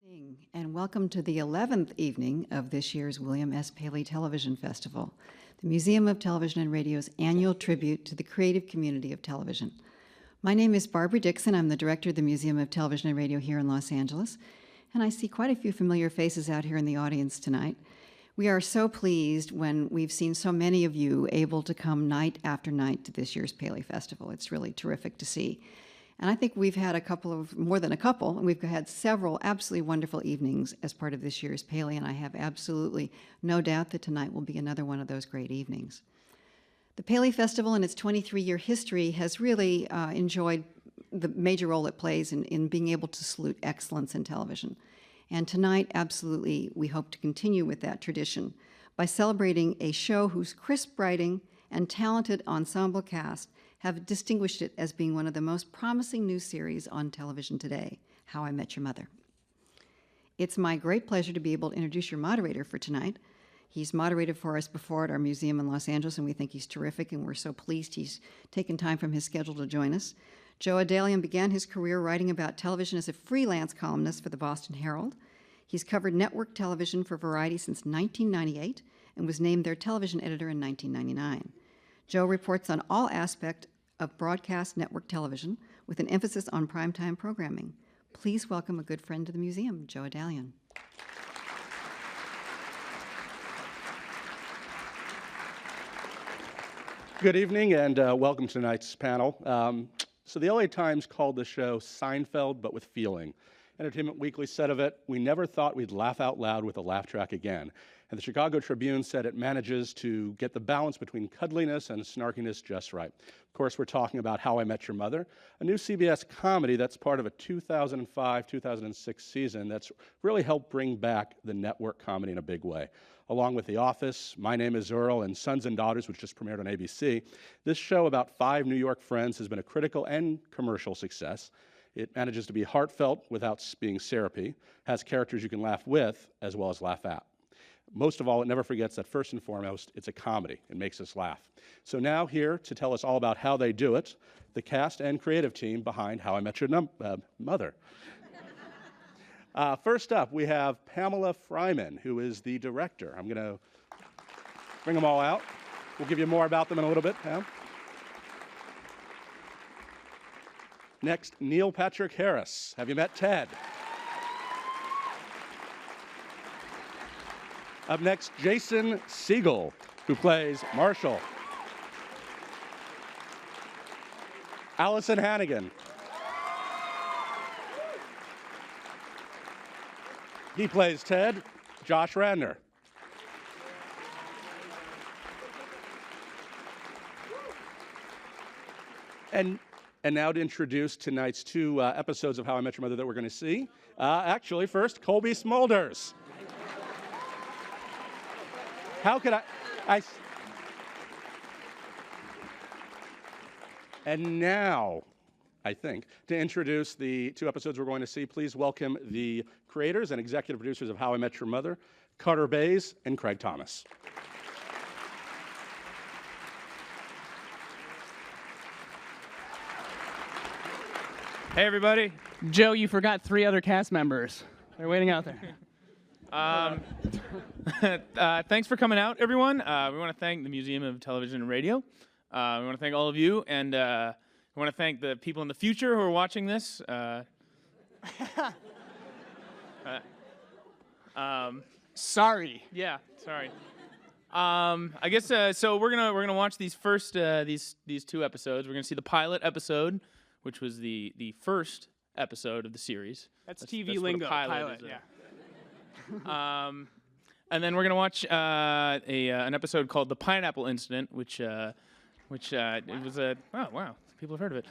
evening, and welcome to the 11th evening of this year's William S. Paley Television Festival, the Museum of Television and Radio's annual tribute to the creative community of television. My name is Barbara Dixon. I'm the director of the Museum of Television and Radio here in Los Angeles, and I see quite a few familiar faces out here in the audience tonight. We are so pleased when we've seen so many of you able to come night after night to this year's Paley Festival. It's really terrific to see. And I think we've had more than a couple, and we've had several absolutely wonderful evenings as part of this year's Paley, and I have absolutely no doubt that tonight will be another one of those great evenings. The Paley Festival in its 23-year history has really enjoyed the major role it plays in being able to salute excellence in television. And tonight, absolutely, we hope to continue with that tradition by celebrating a show whose crisp writing and talented ensemble cast have distinguished it as being one of the most promising new series on television today, How I Met Your Mother. It's my great pleasure to be able to introduce your moderator for tonight. He's moderated for us before at our museum in Los Angeles, and we think he's terrific, and we're so pleased he's taken time from his schedule to join us. Joe Adalian began his career writing about television as a freelance columnist for the Boston Herald. He's covered network television for Variety since 1998 and was named their television editor in 1999. Joe reports on all aspects of broadcast network television with an emphasis on primetime programming. Please welcome a good friend to the museum, Joe Adalian. Good evening and welcome to tonight's panel. So the LA Times called the show Seinfeld, but with feeling. Entertainment Weekly said of it, "We never thought we'd laugh out loud with a laugh track again." And the Chicago Tribune said it manages to get the balance between cuddliness and snarkiness just right. Of course, we're talking about How I Met Your Mother, a new CBS comedy that's part of a 2005-2006 season that's really helped bring back the network comedy in a big way. Along with The Office, My Name is Earl, and Sons and Daughters, which just premiered on ABC, this show about 5 New York friends has been a critical and commercial success. It manages to be heartfelt without being syrupy, has characters you can laugh with as well as laugh at. Most of all, it never forgets that first and foremost, it's a comedy. It makes us laugh. So now here to tell us all about how they do it, the cast and creative team behind How I Met Your Mother. First up, we have Pamela Fryman, who is the director. I'm going to bring them all out. We'll give you more about them in a little bit, Pam. Next, Neil Patrick Harris. Have you met Ted? Up next, Jason Segel, who plays Marshall. Allison Hannigan. He plays Ted. Josh Radnor. And now to introduce tonight's 2 episodes of How I Met Your Mother that we're going to see. Actually, first, Colby Smulders. How could I? And now, I think, to introduce the 2 episodes we're going to see, please welcome the creators and executive producers of How I Met Your Mother, Carter Bays and Craig Thomas. Hey, everybody. Joe, you forgot 3 other cast members. They're waiting out there. Thanks for coming out, everyone. We want to thank the Museum of Television and Radio. We want to thank all of you, and we want to thank the people in the future who are watching this. Sorry. Yeah, sorry. I guess so. We're gonna watch these first these 2 episodes. We're gonna see the pilot episode, which was the first episode of the series. That's TV lingo. Pilot, yeah. And then we're gonna watch an episode called The Pineapple Incident, which it was a people have heard of it,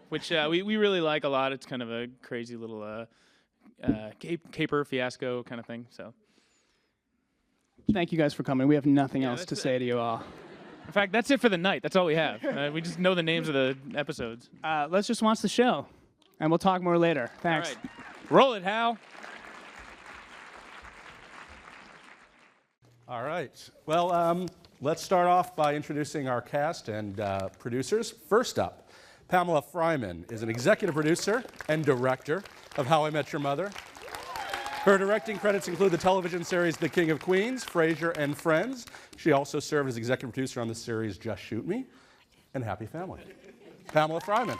which we really like a lot. It's kind of a crazy little caper fiasco kind of thing. So thank you guys for coming. We have nothing else to say to you all. In fact, that's it for the night. That's all we have. We just know the names of the episodes. Let's just watch the show, and we'll talk more later. Thanks. All right. Roll it, Hal. All right. Well, let's start off by introducing our cast and producers. First up, Pamela Fryman is an executive producer and director of How I Met Your Mother. Her directing credits include the television series The King of Queens, Frasier, and Friends. She also served as executive producer on the series Just Shoot Me and Happy Family. Pamela Fryman.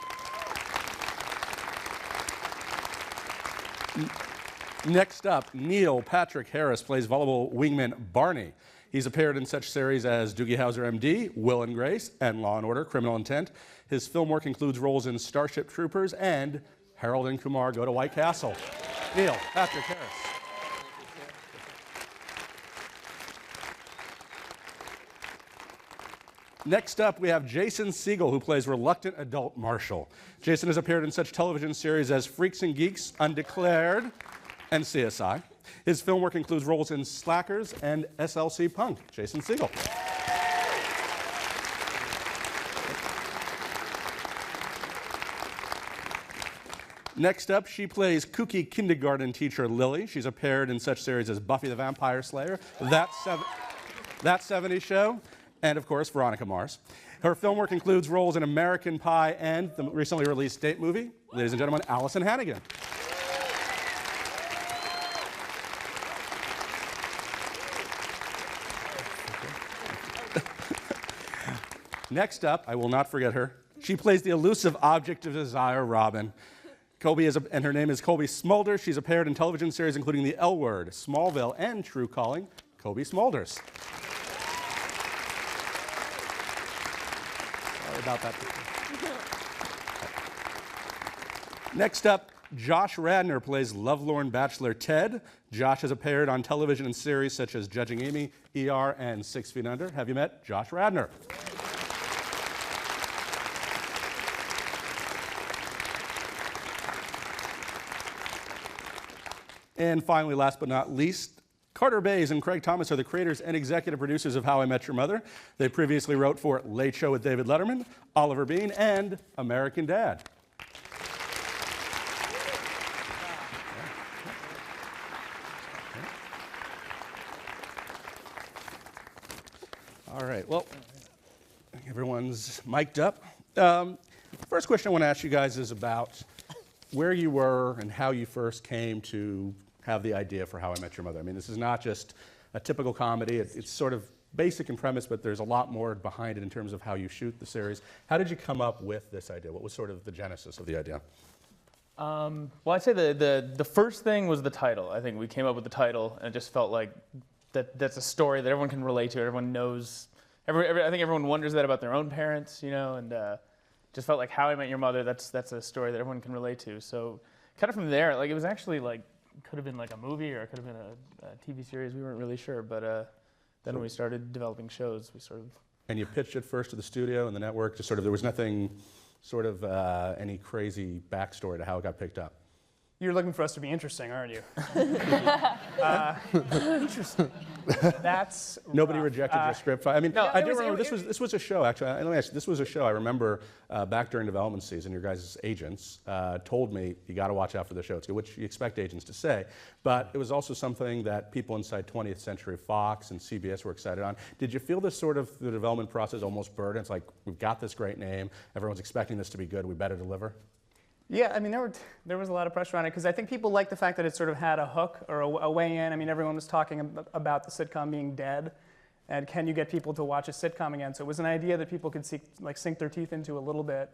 Next up, Neil Patrick Harris plays volleyball wingman Barney. He's appeared in such series as Doogie Howser, MD, Will and Grace, and Law & Order, Criminal Intent. His film work includes roles in Starship Troopers and Harold and Kumar Go to White Castle. Neil Patrick Harris. Next up, we have Jason Segel, who plays reluctant adult Marshall. Jason has appeared in such television series as Freaks and Geeks, Undeclared, and CSI. His film work includes roles in Slackers and SLC Punk. Jason Segel. Next up, she plays kooky kindergarten teacher Lily. She's appeared in such series as Buffy the Vampire Slayer, That 70s Show, and of course, Veronica Mars. Her film work includes roles in American Pie and the recently released Date movie. Ladies and gentlemen, Allison Hannigan. Next up, I will not forget her. She plays the elusive object of desire, Robin. And her name is Colby Smulders. She's appeared in television series including The L Word, Smallville, and True Calling. Colby Smulders. Sorry about that. Next up, Josh Radnor plays lovelorn bachelor Ted. Josh has appeared on television and series such as Judging Amy, ER, and 6 Feet Under. Have you met Josh Radnor? And finally, last but not least, Carter Bays and Craig Thomas are the creators and executive producers of How I Met Your Mother. They previously wrote for Late Show with David Letterman, Oliver Bean, and American Dad. All right, well, everyone's mic'd up. First question I want to ask you guys is about where you were and how you first came to have the idea for How I Met Your Mother. I mean, this is not just a typical comedy. It's sort of basic in premise, but there's a lot more behind it in terms of how you shoot the series. How did you come up with this idea? What was sort of the genesis of the idea? Well, I'd say the first thing was the title. I think we came up with the title, and it just felt like that's a story that everyone can relate to. Everyone knows. I think everyone wonders that about their own parents, you know, and just felt like How I Met Your Mother. That's a story that everyone can relate to. So kind of from there, like it was actually like could have been like a movie or it could have been a TV series. We weren't really sure, but then when we started developing shows, we sort of. And you pitched it first to the studio and the network. Just sort of there was nothing, sort of any crazy backstory to how it got picked up. You're looking for us to be interesting, aren't you? Interesting. That's Nobody rough. rejected your script. I mean, no, I do remember this was a show, actually. Let me ask you, this was a show I remember back during development season. Your guys' agents told me, you got to watch out for the show. It's good, which you expect agents to say. But it was also something that people inside 20th Century Fox and CBS were excited on. Did you feel this sort of the development process almost burdened? It's like, we've got this great name. Everyone's expecting this to be good. We better deliver. Yeah, I mean, there was a lot of pressure on it because I think people liked the fact that it sort of had a hook or a way in. I mean, everyone was talking about the sitcom being dead, and can you get people to watch a sitcom again? So it was an idea that people could sink their teeth into a little bit,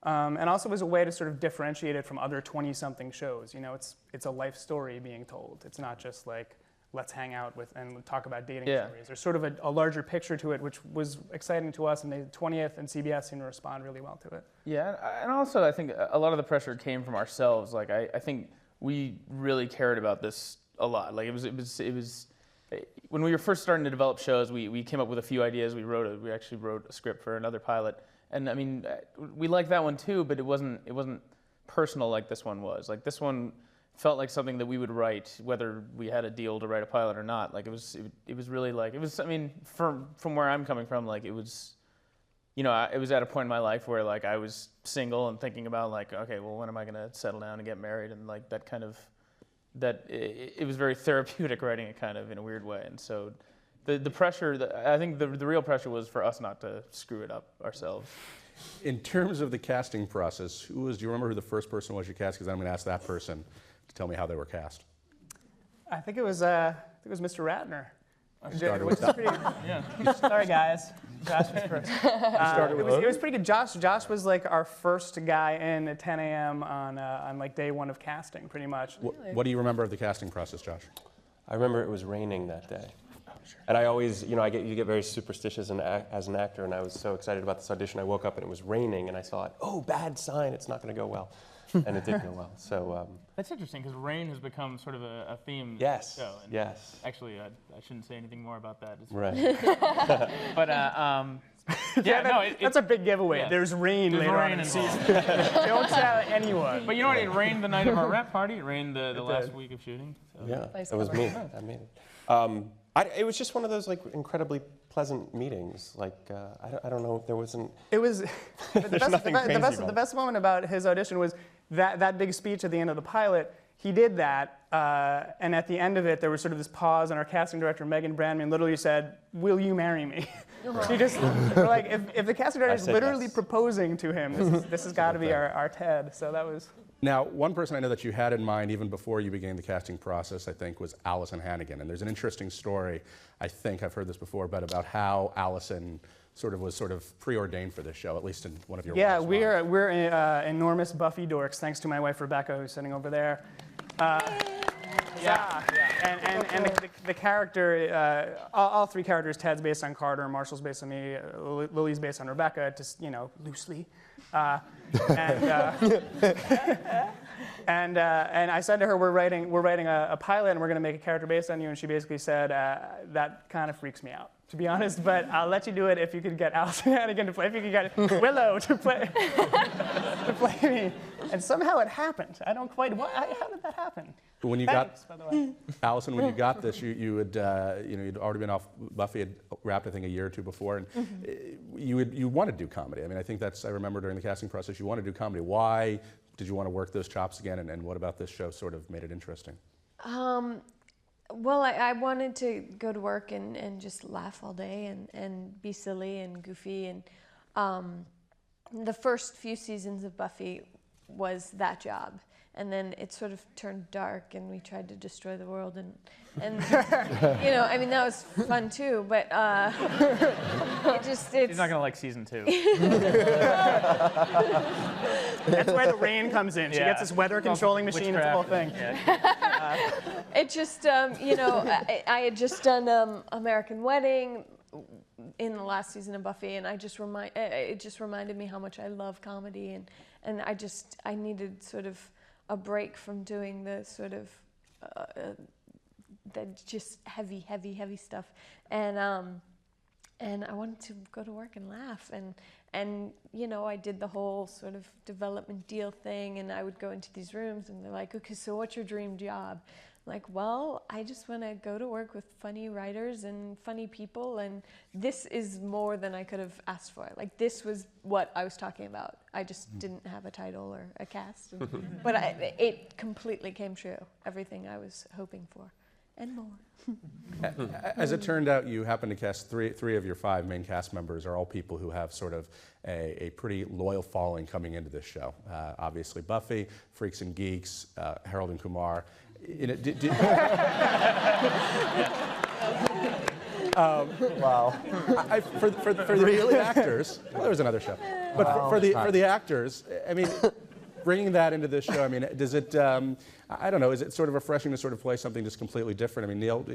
and also was a way to sort of differentiate it from other 20-something shows. You know, it's a life story being told. It's not just like let's hang out with and talk about dating stories. There's sort of a larger picture to it, which was exciting to us, and the 20th and CBS seemed to respond really well to it. Yeah, and also I think a lot of the pressure came from ourselves. Like I think we really cared about this a lot. Like it was when we were first starting to develop shows, we came up with a few ideas. We actually wrote a script for another pilot, and I mean we liked that one too, but it wasn't personal like this one was. Like this one felt like something that we would write, whether we had a deal to write a pilot or not. Like it was really like I mean, from where I'm coming from, like it was, you know, it was at a point in my life where like I was single and thinking about like, okay, well, when am I going to settle down and get married? And like that kind of, it was very therapeutic writing it kind of in a weird way. And so the pressure, I think the real pressure was for us not to screw it up ourselves. In terms of the casting process, do you remember who the first person was you cast? Because I'm going to ask that person to tell me how they were cast. I think it was Mr. Ratner. Started with that. Yeah. Sorry, guys. Josh was first. It was pretty good. Josh was like our first guy in at 10 a.m. on like day one of casting, pretty much. What do you remember of the casting process, Josh? I remember it was raining that day. And I always, you get very superstitious as an actor, and I was so excited about this audition. I woke up and it was raining, and I thought, oh, bad sign, it's not going to go well. And it did go well. So That's interesting because rain has become sort of a theme. yes, Of the show. And yes. Actually, I shouldn't say anything more about that. It's Right. But yeah, no, That's a big giveaway. yeah. There's rain There's later rain on in the involved. season. Don't tell anyone. But you know what? It rained the night of our rep party. It rained the last week of shooting. So. Yeah, Nice it was cover. me. I made it. It was just one of those like incredibly pleasant meetings. Like I don't know if there wasn't. It was nothing crazy about the it. best moment about his audition was that big speech at the end of the pilot. He did that, and at the end of it, there was sort of this pause, and our casting director, Megan Brandman, literally said, "Will you marry me?" She just, we're like, if the casting director is said literally yes. proposing to him, this has got to be our Ted. So that was. Now, one person I know that you had in mind even before you began the casting process, I think, was Allison Hannigan. And there's an interesting story, I think I've heard this before, but about how Allison was preordained for this show, at least in one of your Yeah, last we're lines. enormous Buffy dorks, thanks to my wife Rebecca, who's sitting over there. Yeah. And the character, all three characters, Ted's based on Carter, Marshall's based on me, Lily's based on Rebecca, just, loosely. And I said to her, we're writing a pilot and we're going to make a character based on you, and she basically said, that kind of freaks me out, to be honest, but I'll let you do it if you could get Allison Hannigan to play, if you could get Willow to play me. And somehow it happened. I don't quite, how did that happen? When you Thanks, by the way. Allison, when you got this, you had, you'd already been off, Buffy had wrapped, I think, a year or two before, and you wanted to do comedy. I mean, I think I remember during the casting process, you wanted to do comedy. Why did you want to work those chops again, and what about this show sort of made it interesting? Well, I wanted to go to work and just laugh all day and be silly and goofy. And the first few seasons of Buffy was that job. And then it sort of turned dark and we tried to destroy the world. And I mean, that was fun too, but it's... She's not going to like season 2. That's where the rain comes in. She Yeah. gets this weather controlling machine, it's the whole thing. Yeah. It just, I had just done American Wedding in the last season of Buffy, and it just reminded me how much I love comedy, and I needed sort of a break from doing the sort of the just heavy stuff, and I wanted to go to work and laugh, and I did the whole sort of development deal thing, and I would go into these rooms and they're like, okay, so what's your dream job? I'm like, well, I just want to go to work with funny writers and funny people, and this is more than I could have asked for. Like, this was what I was talking about. I just didn't have a title or a cast, but it completely came true. Everything I was hoping for, and more. As it turned out, you happened to cast three of your 5 main cast members are all people who have sort of a pretty loyal following coming into this show. Obviously Buffy, Freaks and Geeks, Harold and Kumar. Wow. For the actors, well, there was another show. But for the actors, I mean, bringing that into this show, I mean, does it, I don't know, is it sort of refreshing to sort of play something just completely different? I mean, Neil,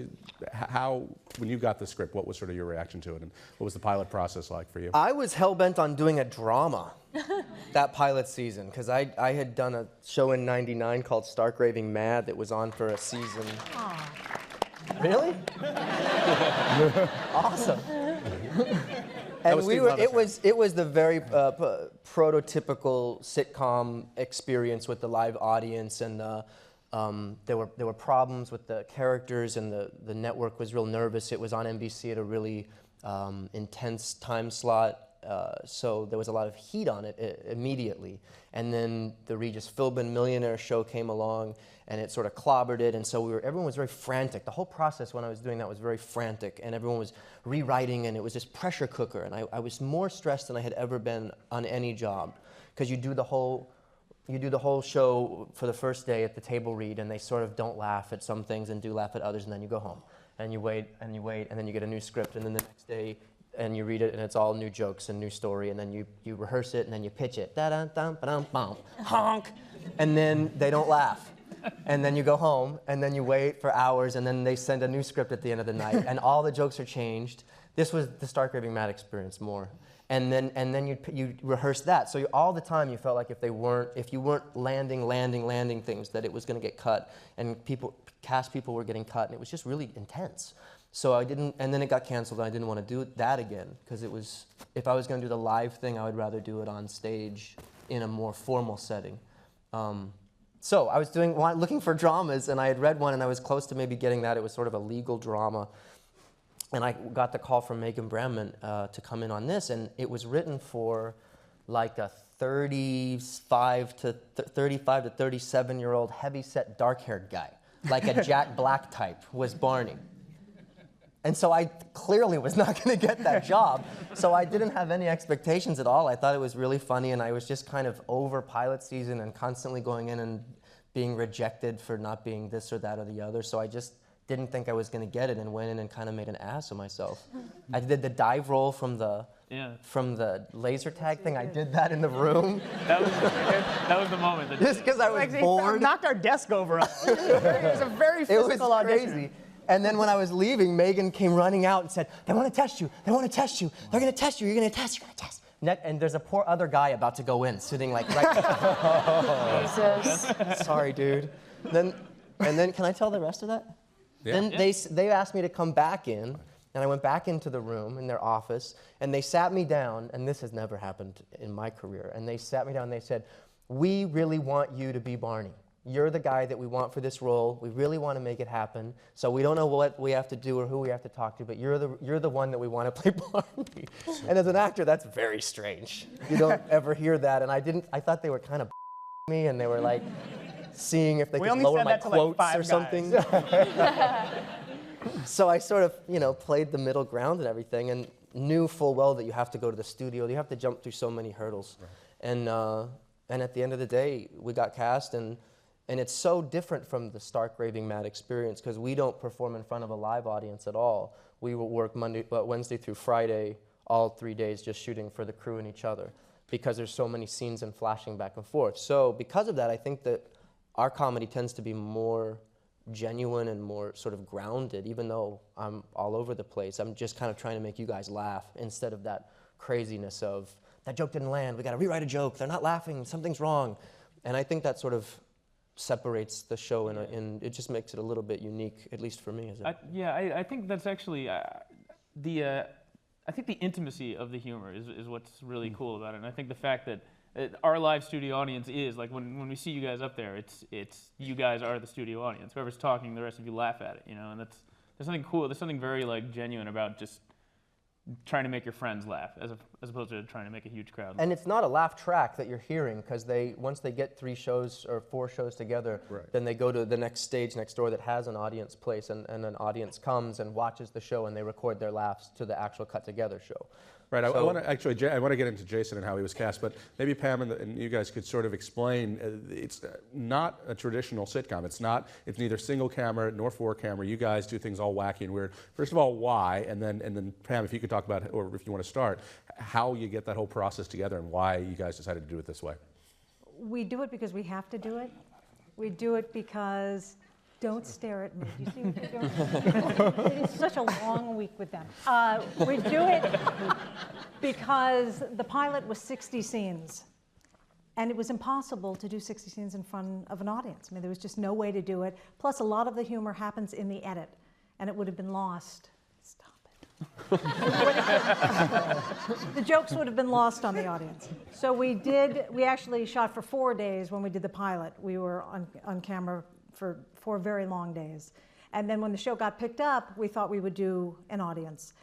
when you got the script, what was sort of your reaction to it, and what was the pilot process like for you? I was hell-bent on doing a drama that pilot season, because I had done a show in '99 called Stark Raving Mad that was on for a season. Really? Awesome. And it was the very prototypical sitcom experience with the live audience, and there were problems with the characters, and the network was real nervous. It was on NBC at a really intense time slot, so there was a lot of heat on it immediately. And then the Regis Philbin Millionaire show came along, and it sort of clobbered it, and so everyone was very frantic. The whole process when I was doing that was very frantic, and everyone was rewriting, and it was this pressure cooker, and I was more stressed than I had ever been on any job, because you do the whole, you do the whole show for the first day at the table read, and they sort of don't laugh at some things and do laugh at others, and then you go home. And you wait, and you wait, and then you get a new script, and then the next day, and you read it, and it's all new jokes and new story, and then you rehearse it, and then you pitch it. Da-dum-dum-ba-dum-bum. Honk! And then they don't laugh. And then you go home, and then you wait for hours, and then they send a new script at the end of the night, and all the jokes are changed. This was the Stark Raving Mad experience more. And then you rehearse that. So all the time you felt like if you weren't landing things, that it was going to get cut, and cast people were getting cut, and it was just really intense. So I didn't, and then it got canceled, and I didn't want to do that again, because it was, if I was going to do the live thing, I would rather do it on stage in a more formal setting. So I was looking for dramas, and I had read one, and I was close to maybe getting that. It was sort of a legal drama. And I got the call from Megan Bramman to come in on this, and it was written for like a 35 to 37-year-old heavy-set, dark-haired guy, like a Jack Black type was Barney. And so I clearly was not going to get that job, so I didn't have any expectations at all. I thought it was really funny, and I was just kind of over pilot season and constantly going in and being rejected for not being this or that or the other, so I just didn't think I was going to get it and went in and kind of made an ass of myself. I did the dive roll from the laser tag thing. I did that in the room. That was the moment. Just because I was bored. Knocked our desk over. It was a very physical audition. Crazy. And then when I was leaving, Megan came running out and said, "They want to test you. They want to test you. They're going to test you. You're going to test. You're going to test." And there's a poor other guy about to go in, sitting like right. Jesus. Sorry, dude. And then can I tell the rest of that? Yeah. Then they asked me to come back in, and I went back into the room in their office, and they sat me down, and this has never happened in my career, and they sat me down and they said, "We really want you to be Barney. You're the guy that we want for this role. We really want to make it happen. So we don't know what we have to do or who we have to talk to, but you're the one that we want to play Barney." And as an actor, that's very strange. You don't ever hear that, and I thought they were kind of me, and they were like, seeing if they could lower my quotes or something. So I sort of, played the middle ground and everything, and knew full well that you have to go to the studio. You have to jump through so many hurdles. Right. And at the end of the day, we got cast, and it's so different from the Stark Raving Mad experience, because we don't perform in front of a live audience at all. We will work Wednesday through Friday, all 3 days, just shooting for the crew and each other, because there's so many scenes and flashing back and forth. So because of that, I think that our comedy tends to be more genuine and more sort of grounded, even though I'm all over the place. I'm just kind of trying to make you guys laugh instead of that craziness of, that joke didn't land, we got to rewrite a joke, they're not laughing, something's wrong. And I think that sort of separates the show, and it just makes it a little bit unique, at least for me. I think that's actually I think the intimacy of the humor is what's really cool about it. And I think the fact that our live studio audience is, like, when we see you guys up there, it's you guys are the studio audience. Whoever's talking, the rest of you laugh at it, and there's something cool. There's something very, like, genuine about just trying to make your friends laugh, as opposed to trying to make a huge crowd laugh. And it's not a laugh track that you're hearing, because once they get 3 shows or 4 shows together, right, then they go to the next stage next door that has an audience place, and an audience comes and watches the show, and they record their laughs to the actual cut together show. Right. I want to get into Jason and how he was cast, but maybe Pam and you guys could sort of explain. It's not a traditional sitcom. It's neither single camera nor 4 camera. You guys do things all wacky and weird. First of all, why? And then Pam, if you could talk about, or if you want to start, how you get that whole process together and why you guys decided to do it this way. We do it because we have to do it. We do it because. Don't stare at me. Do you see what you're doing? It is such a long week with them. We do it because the pilot was 60 scenes, and it was impossible to do 60 scenes in front of an audience. I mean, there was just no way to do it. Plus, a lot of the humor happens in the edit, and it would have been lost. Stop it. The jokes would have been lost on the audience. So we actually shot for 4 days when we did the pilot. We were on camera for 4 very long days. And then when the show got picked up, we thought we would do an audience.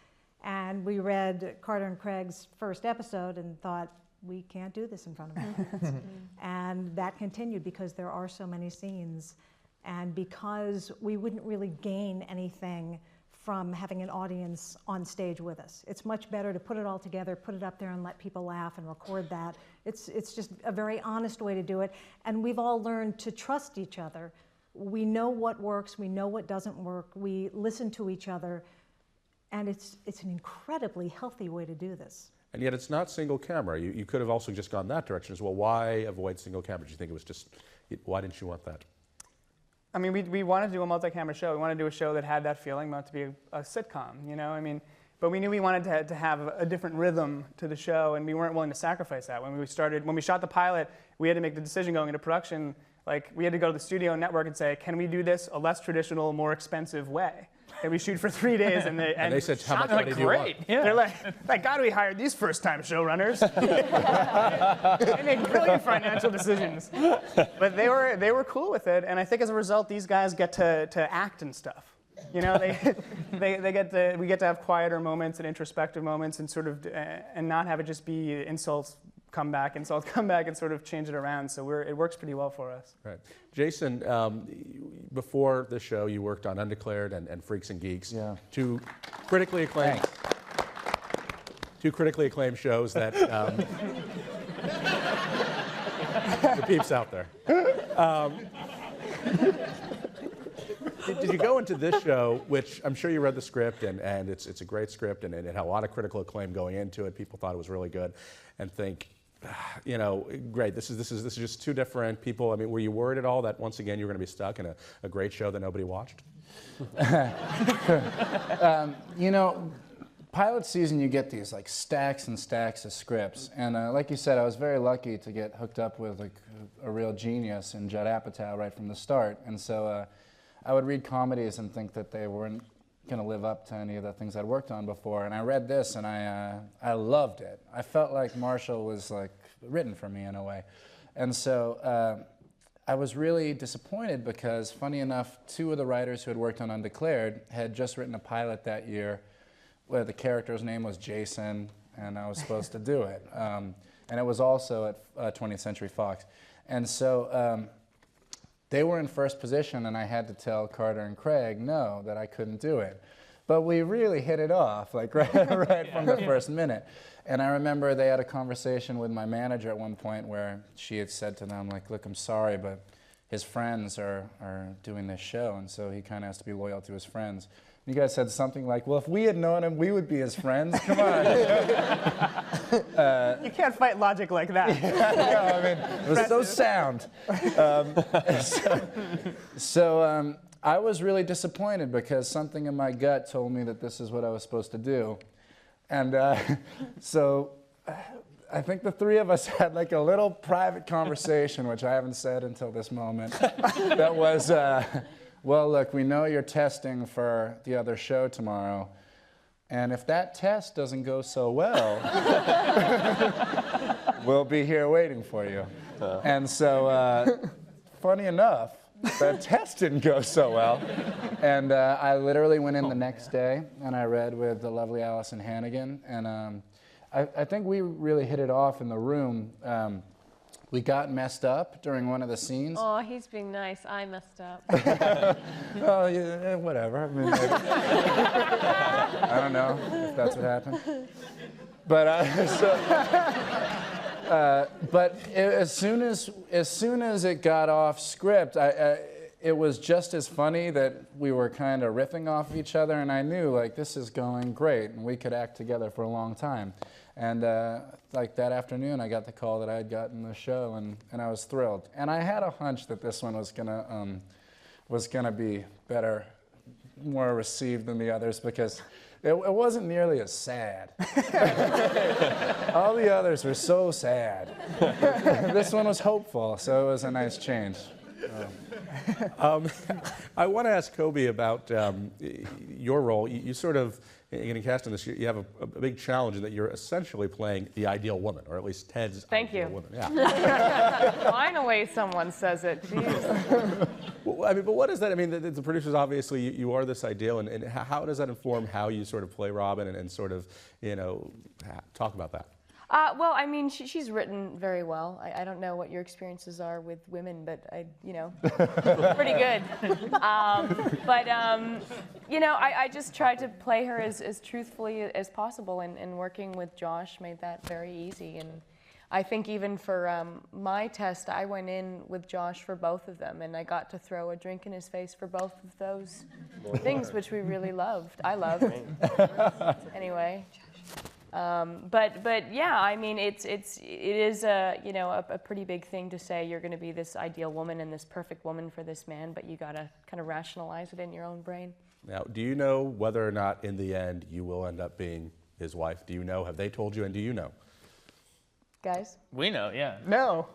And we read Carter and Craig's first episode and thought, we can't do this in front of an audience. And that continued because there are so many scenes, and because we wouldn't really gain anything from having an audience on stage with us. It's much better to put it all together, put it up there and let people laugh and record that. It's just a very honest way to do it. And we've all learned to trust each other. We know what works, we know what doesn't work, we listen to each other, and it's an incredibly healthy way to do this. And yet it's not single camera. You could have also just gone that direction as well. Why avoid single camera? Do you think it was just, why didn't you want that? I mean, we wanted to do a multi-camera show. We wanted to do a show that had that feeling, not to be a sitcom, you know? I mean, but we knew we wanted to have a different rhythm to the show, and we weren't willing to sacrifice that. When we shot the pilot, we had to make the decision going into production. Like, we had to go to the studio network and say, can we do this a less traditional, more expensive way? Can we shoot for 3 days? And they said, how much money do you want? Yeah. They're like, thank God we hired these first-time showrunners. They make brilliant financial decisions. But they were cool with it, and I think as a result, these guys get to act and stuff. You know, we get to have quieter moments and introspective moments, and sort of and not have it just be insults come back, and sort of change it around. So it works pretty well for us. Right. Jason, before the show, you worked on Undeclared and Freaks and Geeks, two critically acclaimed shows that the peeps out there. Did you go into this show, which I'm sure you read the script, and it's a great script, and it had a lot of critical acclaim going into it. People thought it was really good, and think, you know, great. This is just two different people. I mean, were you worried at all that once again you were going to be stuck in a great show that nobody watched? You know, pilot season, you get these like stacks and stacks of scripts, and like you said, I was very lucky to get hooked up with like a real genius in Judd Apatow right from the start, and so I would read comedies and think that they weren't going to live up to any of the things I'd worked on before, and I read this and I loved it. I felt like Marshall was like written for me in a way, and so I was really disappointed because, funny enough, two of the writers who had worked on Undeclared had just written a pilot that year where the character's name was Jason, and I was supposed to do it, and it was also at 20th Century Fox, and so they were in first position, and I had to tell Carter and Craig no, that I couldn't do it. But we really hit it off, like right from the first minute. And I remember they had a conversation with my manager at one point where she had said to them, like, look, I'm sorry, but his friends are doing this show, and so he kind of has to be loyal to his friends. You guys said something like, well, if we had known him, we would be his friends. Come on. You can't fight logic like that. No, I mean, it was so sound. So I was really disappointed because something in my gut told me that this is what I was supposed to do. And so I think the three of us had like a little private conversation, which I haven't said until this moment, that was, well, look, we know you're testing for the other show tomorrow, and if that test doesn't go so well, we'll be here waiting for you. And so, funny enough, that test didn't go so well, and I literally went in the next day, and I read with the lovely Allison Hannigan, and I think we really hit it off in the room. We got messed up during one of the scenes. Oh, he's being nice. I messed up. Oh, yeah, whatever. I mean, I don't know if that's what happened. But as soon as it got off script, it was just as funny that we were kind of riffing off each other, and I knew like this is going great, and we could act together for a long time. And like that afternoon, I got the call that I had gotten the show, and I was thrilled. And I had a hunch that this one was gonna be better, more received than the others because it wasn't nearly as sad. All the others were so sad. This one was hopeful, so it was a nice change. I want to ask Kobe about your role. You sort of, getting cast in this, you have a big challenge in that you're essentially playing the ideal woman, or at least Ted's ideal woman. Yeah. Line away, someone says it. Jeez. Well, I mean, but what is that? I mean, the producers, obviously, you are this ideal, and how does that inform how you sort of play Robin and sort of, you know, talk about that? Well, I mean, she's written very well. I don't know what your experiences are with women, but pretty good. I just tried to play her as truthfully as possible, and working with Josh made that very easy. And I think even for my test, I went in with Josh for both of them, and I got to throw a drink in his face for both of those things, which we really loved. I loved. Anyway. But yeah, I mean, it is a pretty big thing to say you're going to be this ideal woman and this perfect woman for this man, but you got to kind of rationalize it in your own brain. Now, do you know whether or not in the end you will end up being his wife? Do you know? Have they told you, and do you know? Guys? We know, yeah. No.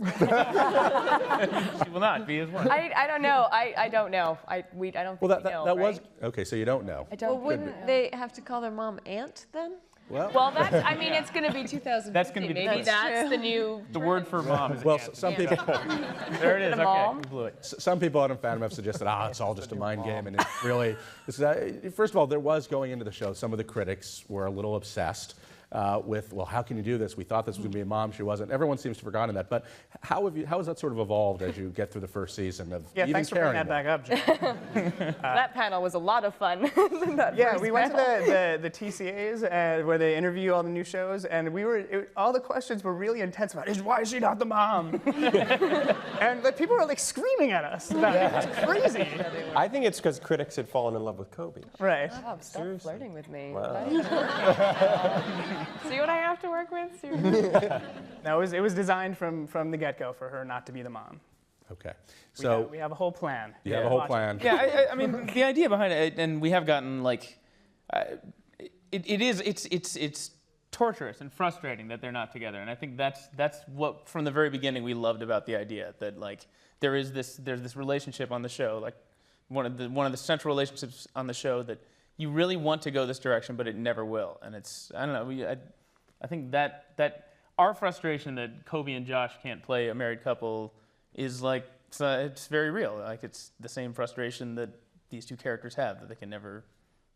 She will not be his wife. I don't know. I don't know. I don't think we know, that right? was okay. So you don't know. I don't. Well, wouldn't they have to call their mom aunt then? Well, that's. I mean, it's going to be 2050. That's going to be maybe that's the new. The word for mom is Well, aunt. some people. There it is. Okay, mom. we blew it. Some people out in fandom have suggested, it's all just a mind game, and it's really. First of all, there was going into the show. Some of the critics were a little obsessed with, well, how can you do this? We thought this was going to be a mom. She wasn't. Everyone seems to have forgotten that. But how has that sort of evolved as you get through the first season of Yeah, even thanks for bringing caring that more? back up, Joe. That panel was a lot of fun. Yeah, we went to the TCAs where they interview all the new shows, and all the questions were really intense about, why is she not the mom? And people were like screaming at us about it. It was crazy. I think it's because critics had fallen in love with Kobe. Right. Stop flirting with me. Wow. See what I have to work with? Seriously. No, it was designed from the get-go for her not to be the mom. Okay. So we have a whole plan. you have a whole plan. Yeah, I mean, the idea behind it, and we have gotten like, it's torturous and frustrating that they're not together, and I think that's what from the very beginning we loved about the idea that like there's this relationship on the show, like one of the central relationships on the show that you really want to go this direction, but it never will, and it's I don't know. I think that our frustration that Kobe and Josh can't play a married couple is like it's very real. Like it's the same frustration that these two characters have that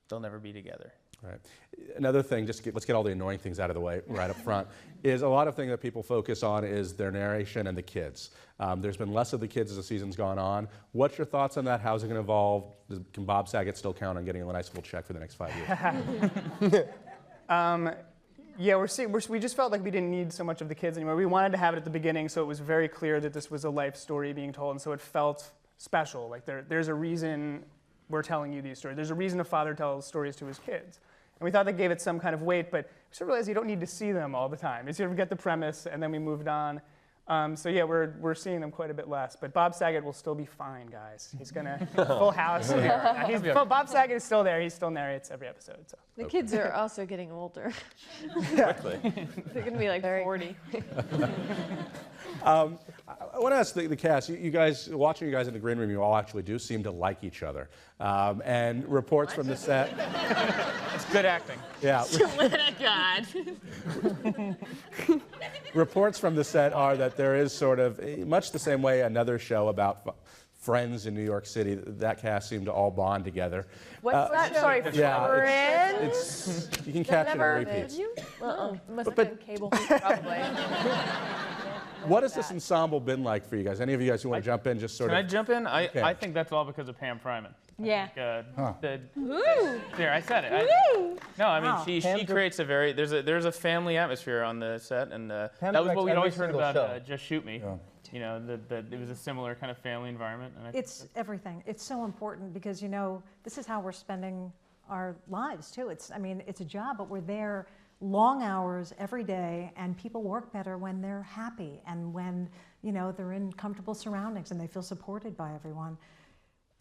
they'll never be together. Right. Another thing, let's get all the annoying things out of the way right up front, is a lot of things that people focus on is their narration and the kids. There's been less of the kids as the season's gone on. What's your thoughts on that? How's it going to evolve? Can Bob Saget still count on getting a nice little check for the next 5 years? Yeah, we just felt like we didn't need so much of the kids anymore. We wanted to have it at the beginning, so it was very clear that this was a life story being told, and so it felt special. Like there's a reason we're telling you these stories. There's a reason a father tells stories to his kids. And we thought that gave it some kind of weight, but we sort of realized you don't need to see them all the time. You sort of get the premise, and then we moved on. So yeah, we're seeing them quite a bit less. But Bob Saget will still be fine, guys. He's gonna full house here. Bob Saget is still there. He still narrates every episode. So. The kids are also getting older. Quickly. They're going to be like 40. I want to ask the cast, you guys, watching you guys in the green room, you all actually do seem to like each other. And reports from the set. It's good acting. Yeah. God. Reports from the set are that there is sort of, much the same way another show about friends in New York City, that cast seemed to all bond together. What's that? Sorry, Yeah, Friends? you can catch it in repeats. Well, must have been cable, probably. What has this ensemble been like for you guys? Any of you guys who want to jump in, just sort Can of. I jump in? Okay. I think that's all because of Pam Fryman. Yeah. There, I said it. No, I mean she creates a very there's a family atmosphere on the set, and that was what we'd always heard about Just Shoot Me. Yeah. You know, that it was a similar kind of family environment. And It's everything. It's so important because this is how we're spending our lives too. It's a job, but we're there long hours every day, and people work better when they're happy and when they're in comfortable surroundings and they feel supported by everyone.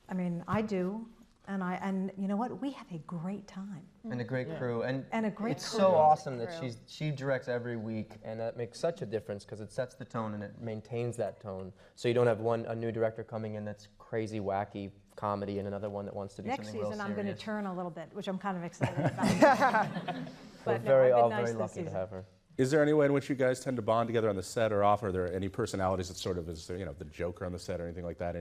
I mean, I do, and you know what? We have a great time. And a great crew. And a great it's crew. so awesome that she directs every week, and that makes such a difference because it sets the tone and it maintains that tone. So you don't have a new director coming in that's crazy, wacky comedy and another one that wants to do Next something real season, serious. I'm going to turn a little bit, which I'm kind of excited about. We're all very lucky to have her. Is there any way in which you guys tend to bond together on the set or off? Are there any personalities that sort of is, you know, the Joker on the set or anything like that?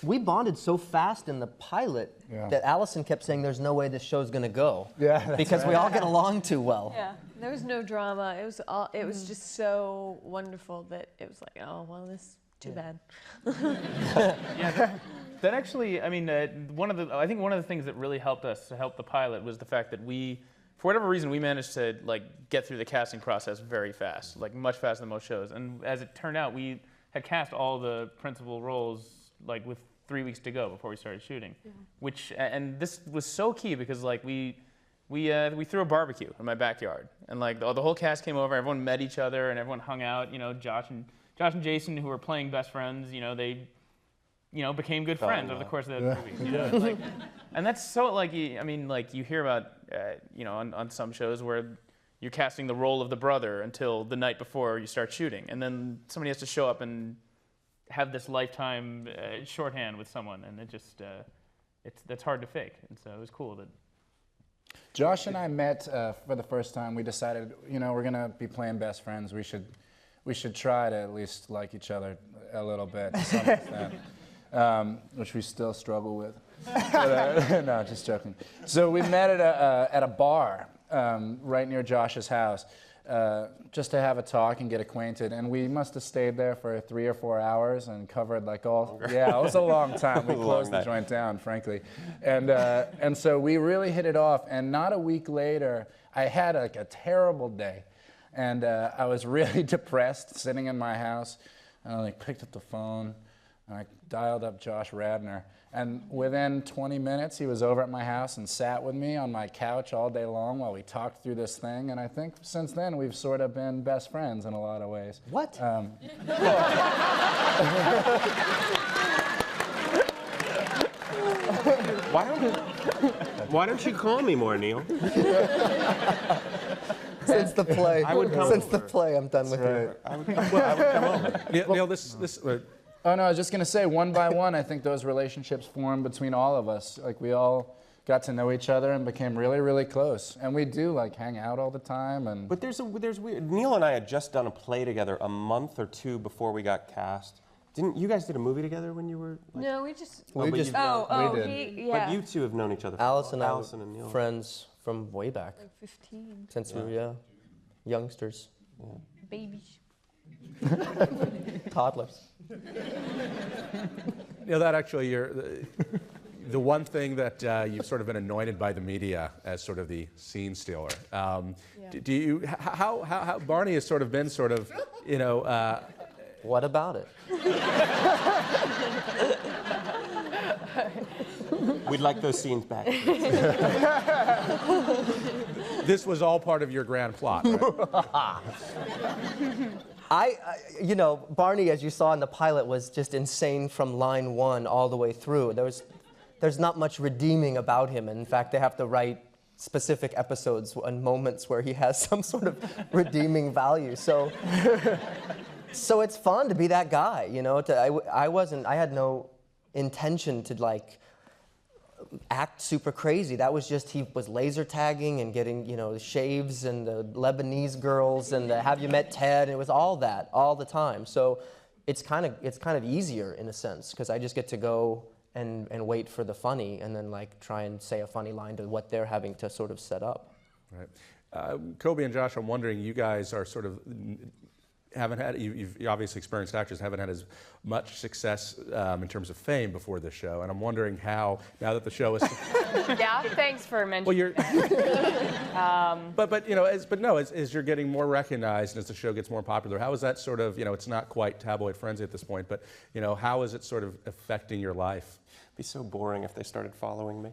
We bonded so fast in the pilot that Allison kept saying there's no way this show's gonna go. Yeah, because we all get along too well. Yeah, there was no drama. It was just so wonderful that it was like, oh well, this is too bad. That actually, I mean, I think one of the things that really helped us to help the pilot was the fact that we, for whatever reason, we managed to like get through the casting process very fast, like much faster than most shows. And as it turned out, we had cast all the principal roles like with 3 weeks to go before we started shooting, and this was so key because like we threw a barbecue in my backyard, and like the whole cast came over, everyone met each other, and everyone hung out. You know, Josh and Jason, who were playing best friends, you know, they, you know, became good friends over the course of the 3 weeks. You know, like, and that's so like, I mean, like you hear about, you know, on some shows where you're casting the role of the brother until the night before you start shooting, and then somebody has to show up and have this lifetime shorthand with someone, and it just, that's hard to fake, and so it was cool that. Josh and I met for the first time. We decided, you know, we're gonna be playing best friends. We should try to at least like each other a little bit to some extent, which we still struggle with. But, no, just joking. So we met at a bar right near Josh's house, just to have a talk and get acquainted. And we must have stayed there for 3 or 4 hours and covered like all. Yeah, it was a long time. We closed the joint down, frankly. And so we really hit it off. And not a week later, I had like a terrible day. And I was really depressed sitting in my house. And I like picked up the phone and I dialed up Josh Radnor. And within 20 minutes, he was over at my house and sat with me on my couch all day long while we talked through this thing. And I think since then, we've sort of been best friends in a lot of ways. What? Why don't you call me more, Neil? Since the play. I would come Since over. the play, I'm done with you. I would come over. Neil, Oh, no, I was just going to say, one by one, I think those relationships formed between all of us. Like, we all got to know each other and became really, really close. And we do, like, hang out all the time. And But there's weird. Neil and I had just done a play together a month or two before we got cast. Didn't you guys did a movie together when you were? Like, No, we just. We just Yeah. But you two have known each other. Alice and I Allison and Neil. were friends from way back. Like 15. Since we were youngsters. Babies. Toddlers. You know, that actually, the one thing that you've sort of been anointed by the media as sort of the scene stealer. Do you, how Barney has sort of been sort of, you know. What about it? We'd like those scenes back. This was all part of your grand plot, right? You know, Barney, as you saw in the pilot, was just insane from line 1 all the way through. There's not much redeeming about him. And in fact, they have to write specific episodes and moments where he has some sort of redeeming value. So it's fun to be that guy, you know. I had no intention to like act super crazy. That was just, he was laser tagging and getting, you know, the shaves and the Lebanese girls and the Have You Met Ted, and it was all that all the time. So it's kind of easier in a sense, because I just get to go and wait for the funny and then like try and say a funny line to what they're having to sort of set up. Right. Kobe and Josh, I'm wondering, you guys are sort of haven't had, you've obviously experienced actors, haven't had as much success in terms of fame before this show, and I'm wondering how, now that the show is... Yeah, thanks for mentioning But you know, as you're getting more recognized and as the show gets more popular, how is that sort of, you know, it's not quite tabloid frenzy at this point, but, you know, how is it sort of affecting your life? It'd be so boring if they started following me.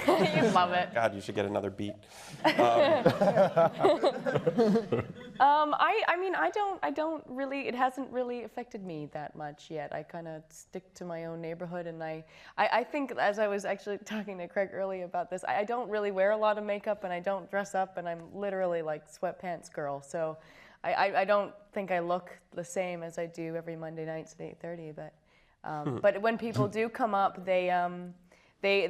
You love it. God, you should get another beat. I mean, I don't really, it hasn't really affected me that much yet. I kind of stick to my own neighborhood, and I think, as I was actually talking to Craig earlier about this, I don't really wear a lot of makeup, and I don't dress up, and I'm literally like sweatpants girl. So I don't think I look the same as I do every Monday nights at 8:30, but when people do come up, they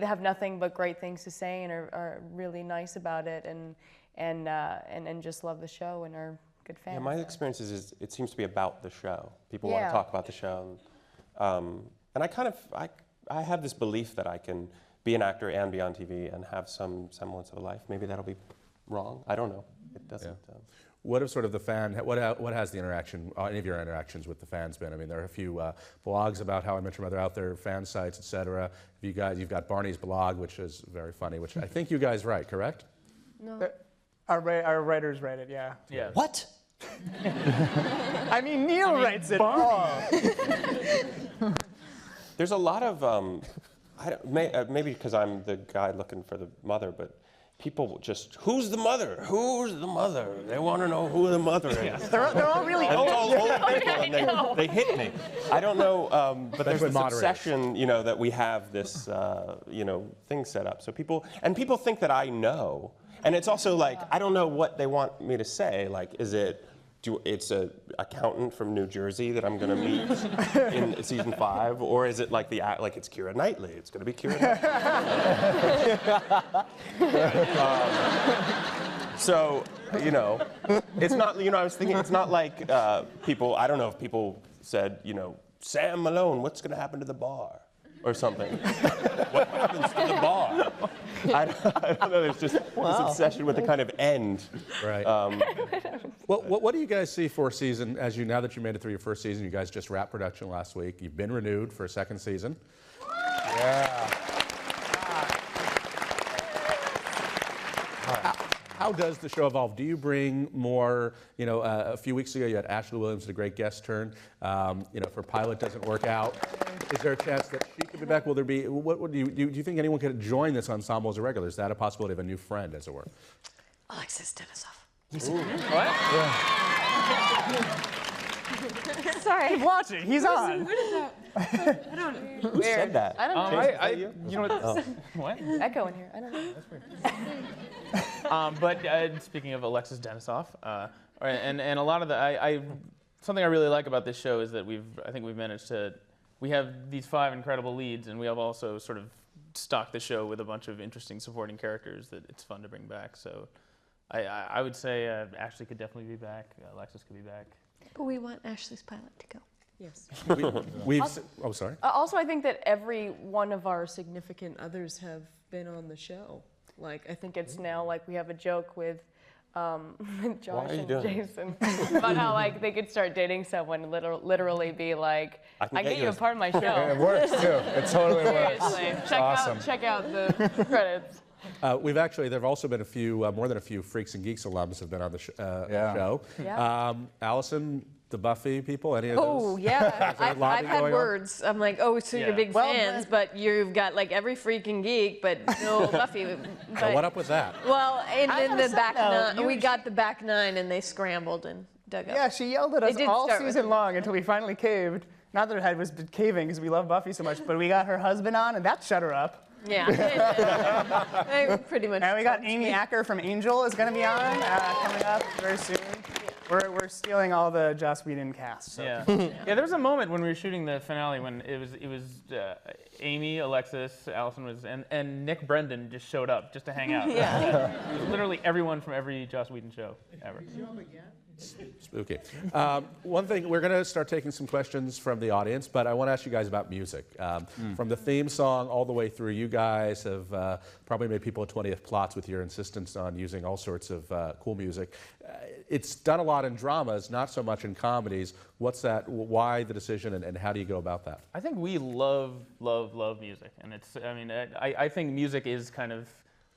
have nothing but great things to say and are really nice about it, and just love the show and are good fans. Yeah, my experience is it seems to be about the show. People want to talk about the show. And I have this belief that I can be an actor and be on TV and have some semblance of a life. Maybe that'll be wrong. I don't know. It doesn't. What have sort of the fan? What has the interaction? Any of your interactions with the fans been? I mean, there are a few blogs about How I Met Your Mother out there, fan sites, etc. You've got Barney's blog, which is very funny, which I think you guys write, correct? No. Our writers write it, yeah. Yeah. What? I mean, Neil writes it. There's a lot of, maybe because I'm the guy looking for the mother, but people just, who's the mother? Who's the mother? They want to know who the mother is. They're all really old. old. It's all old people, and they hit me. I don't know, but there's this obsession, that we have this, thing set up. So people think that I know, and it's also like, I don't know what they want me to say. Like, is it, it's an accountant from New Jersey that I'm going to meet in season 5, or is it like it's Keira Knightley? It's going to be Keira Knightley. So it's not. I was thinking it's not like people. I don't know if people said, Sam Malone, what's going to happen to the bar, or something. What happens to the bar? I don't know. There's just this obsession with the kind of end. Right. Well, what do you guys see for season? Now that you made it through your first season, you guys just wrapped production last week. You've been renewed for a second season. Yeah. How does the show evolve? Do you bring more? A few weeks ago you had Ashley Williams, a great guest turn. If her pilot doesn't work out, is there a chance that she could be back? Will there be? What do you think anyone could join this ensemble as a regular? Is that a possibility of a new friend, as it were? Alexis Denisoff. What? Yeah. Sorry. Keep watching. He's on. What is that? I don't know. Who said that? I don't know. You know what? What? Echo in here. I don't know. That's weird. But speaking of Alexis Denisoff, and a lot of the something I really like about this show is that I think we've managed to. We have these 5 incredible leads, and we have also sort of stocked the show with a bunch of interesting supporting characters that it's fun to bring back. So I would say Ashley could definitely be back. Alexis could be back. But we want Ashley's pilot to go. Yes. Sorry. Also, I think that every one of our significant others have been on the show. Like, I think it's now like we have a joke with Josh and Jason about how they could start dating someone and literally be like, I can get you a part of my show. It works too. It totally works. Seriously, check out the credits. There have also been more than a few Freaks and Geeks alums have been on the show. Yeah. Allison, the Buffy people, any of those? Oh, yeah. I've had words. I'm like, so you're big fans, but you've got every Freak and Geek, but no Buffy. But, what up with that? Well, and then the back 9, we got the back 9 and they scrambled and dug up. Yeah, she yelled at us all season long until we finally caved. Not that her head was caving because we love Buffy so much, but we got her husband on and that shut her up. Yeah. Pretty much. And we got Amy Acker from Angel is going to be on coming up very soon. We're stealing all the Joss Whedon cast. So. Yeah. There was a moment when we were shooting the finale when it was Amy, Alexis, Allison and Nick Brendan just showed up just to hang out. Yeah. Literally everyone from every Joss Whedon show ever. Spooky. One thing, we're going to start taking some questions from the audience, but I want to ask you guys about music. From the theme song all the way through, you guys have probably made people at 20th plots with your insistence on using all sorts of cool music. It's done a lot in dramas, not so much in comedies. What's that? Why the decision, and how do you go about that? I think we love music, and I think music is kind of.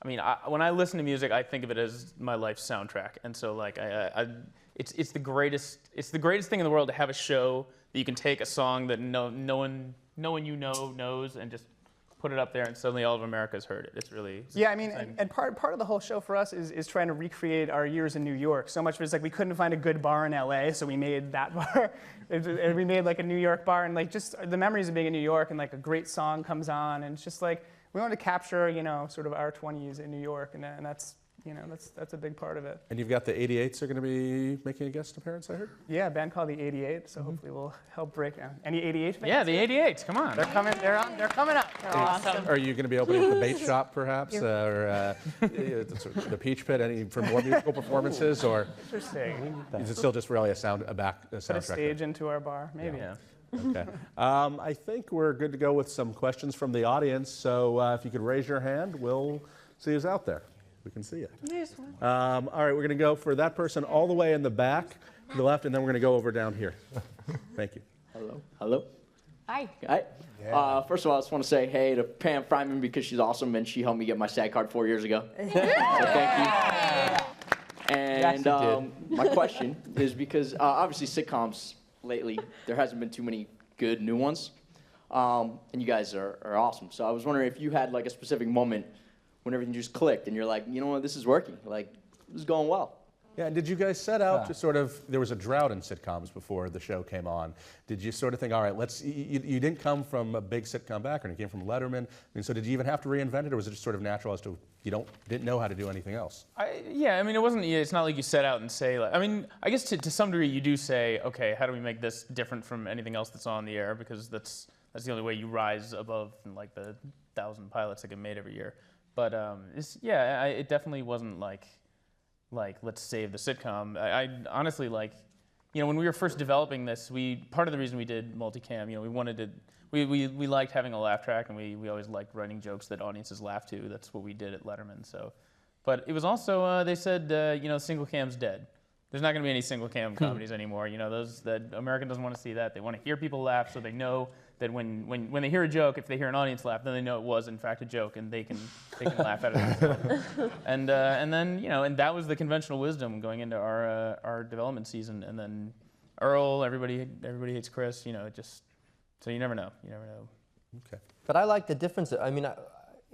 When I listen to music, I think of it as my life's soundtrack, and so it's the greatest thing in the world to have a show that you can take a song that no one knows and just put it up there, and suddenly all of America's heard it. It's really and part of the whole show for us is trying to recreate our years in New York. So much of it's we couldn't find a good bar in LA, so we made that bar. And we made a New York bar, and just the memories of being in New York, and a great song comes on, and it's just we wanted to capture sort of our 20s in New York, and that's You know, that's a big part of it. And you've got the 88s are going to be making a guest appearance, I heard? Yeah, a band called the 88, so hopefully we'll help break down. Any 88 fans? Yeah, the 88s. Come on. They're coming. They're coming up. They're awesome. Are you going to be opening up the bait shop, perhaps, or the Peach Pit? Any for more musical performances, or Interesting. is it still just really a soundtrack? Put a stage into our bar, maybe. Yeah. Okay. I think we're good to go with some questions from the audience. So if you could raise your hand, we'll see who's out there. We can see you. There's one. All right, we're going to go for that person all the way in the back, to the left, and then we're going to go over down here. Thank you. Hello. Hello. Hi. Hi. First of all, I just want to say hey to Pam Fryman because she's awesome and she helped me get my SAG card 4 years ago. So thank you. And my question is because obviously sitcoms lately, there hasn't been too many good new ones. And you guys are awesome. So I was wondering if you had like a specific moment when everything just clicked and you're like, you know what, this is working. Like, this is going well. Yeah, and did you guys set out to sort of, there was a drought in sitcoms before the show came on. Did you sort of think, all right, you didn't come from a big sitcom background, you came from Letterman. I mean, so did you even have to reinvent it, or was it just sort of natural as to you didn't know how to do anything else? Yeah, I mean, it's not like you set out and say, like, I mean, I guess to some degree you do say, okay, how do we make this different from anything else that's on the air, because that's the only way you rise above like the 1,000 pilots that get made every year. But it definitely wasn't like let's save the sitcom. I honestly, like, when we were first developing this, part of the reason we did multicam, we wanted to, we liked having a laugh track, and we always liked writing jokes that audiences laugh to. That's what we did at Letterman. So, but it was also they said single cam's dead. There's not going to be any single cam comedies anymore. That American doesn't want to see that. They want to hear people laugh, so they know that when they hear a joke, if they hear an audience laugh, then they know it was in fact a joke, and they can laugh at it themselves. And then and that was the conventional wisdom going into our development season. And then Earl, everybody hates Chris. So you never know. Okay. But I like the difference. I mean,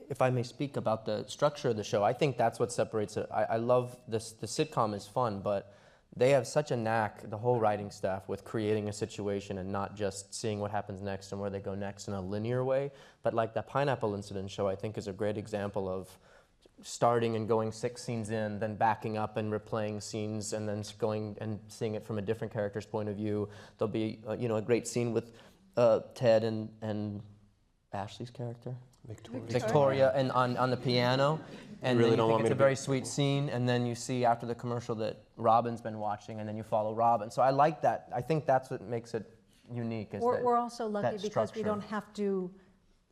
if I may speak about the structure of the show, I think that's what separates it. I love this. The sitcom is fun, but they have such a knack, the whole writing staff, with creating a situation and not just seeing what happens next and where they go next in a linear way. But like the Pineapple Incident show, I think, is a great example of starting and going 6 scenes in, then backing up and replaying scenes, and then going and seeing it from a different character's point of view. There'll be a great scene with Ted and Ashley's character. Victoria and on the piano, and really then don't you want think me it's a to very sweet scene, and then you see after the commercial that Robin's been watching, and then you follow Robin. So I like that. I think that's what makes it unique. Is We're also lucky that because we structure. don't have to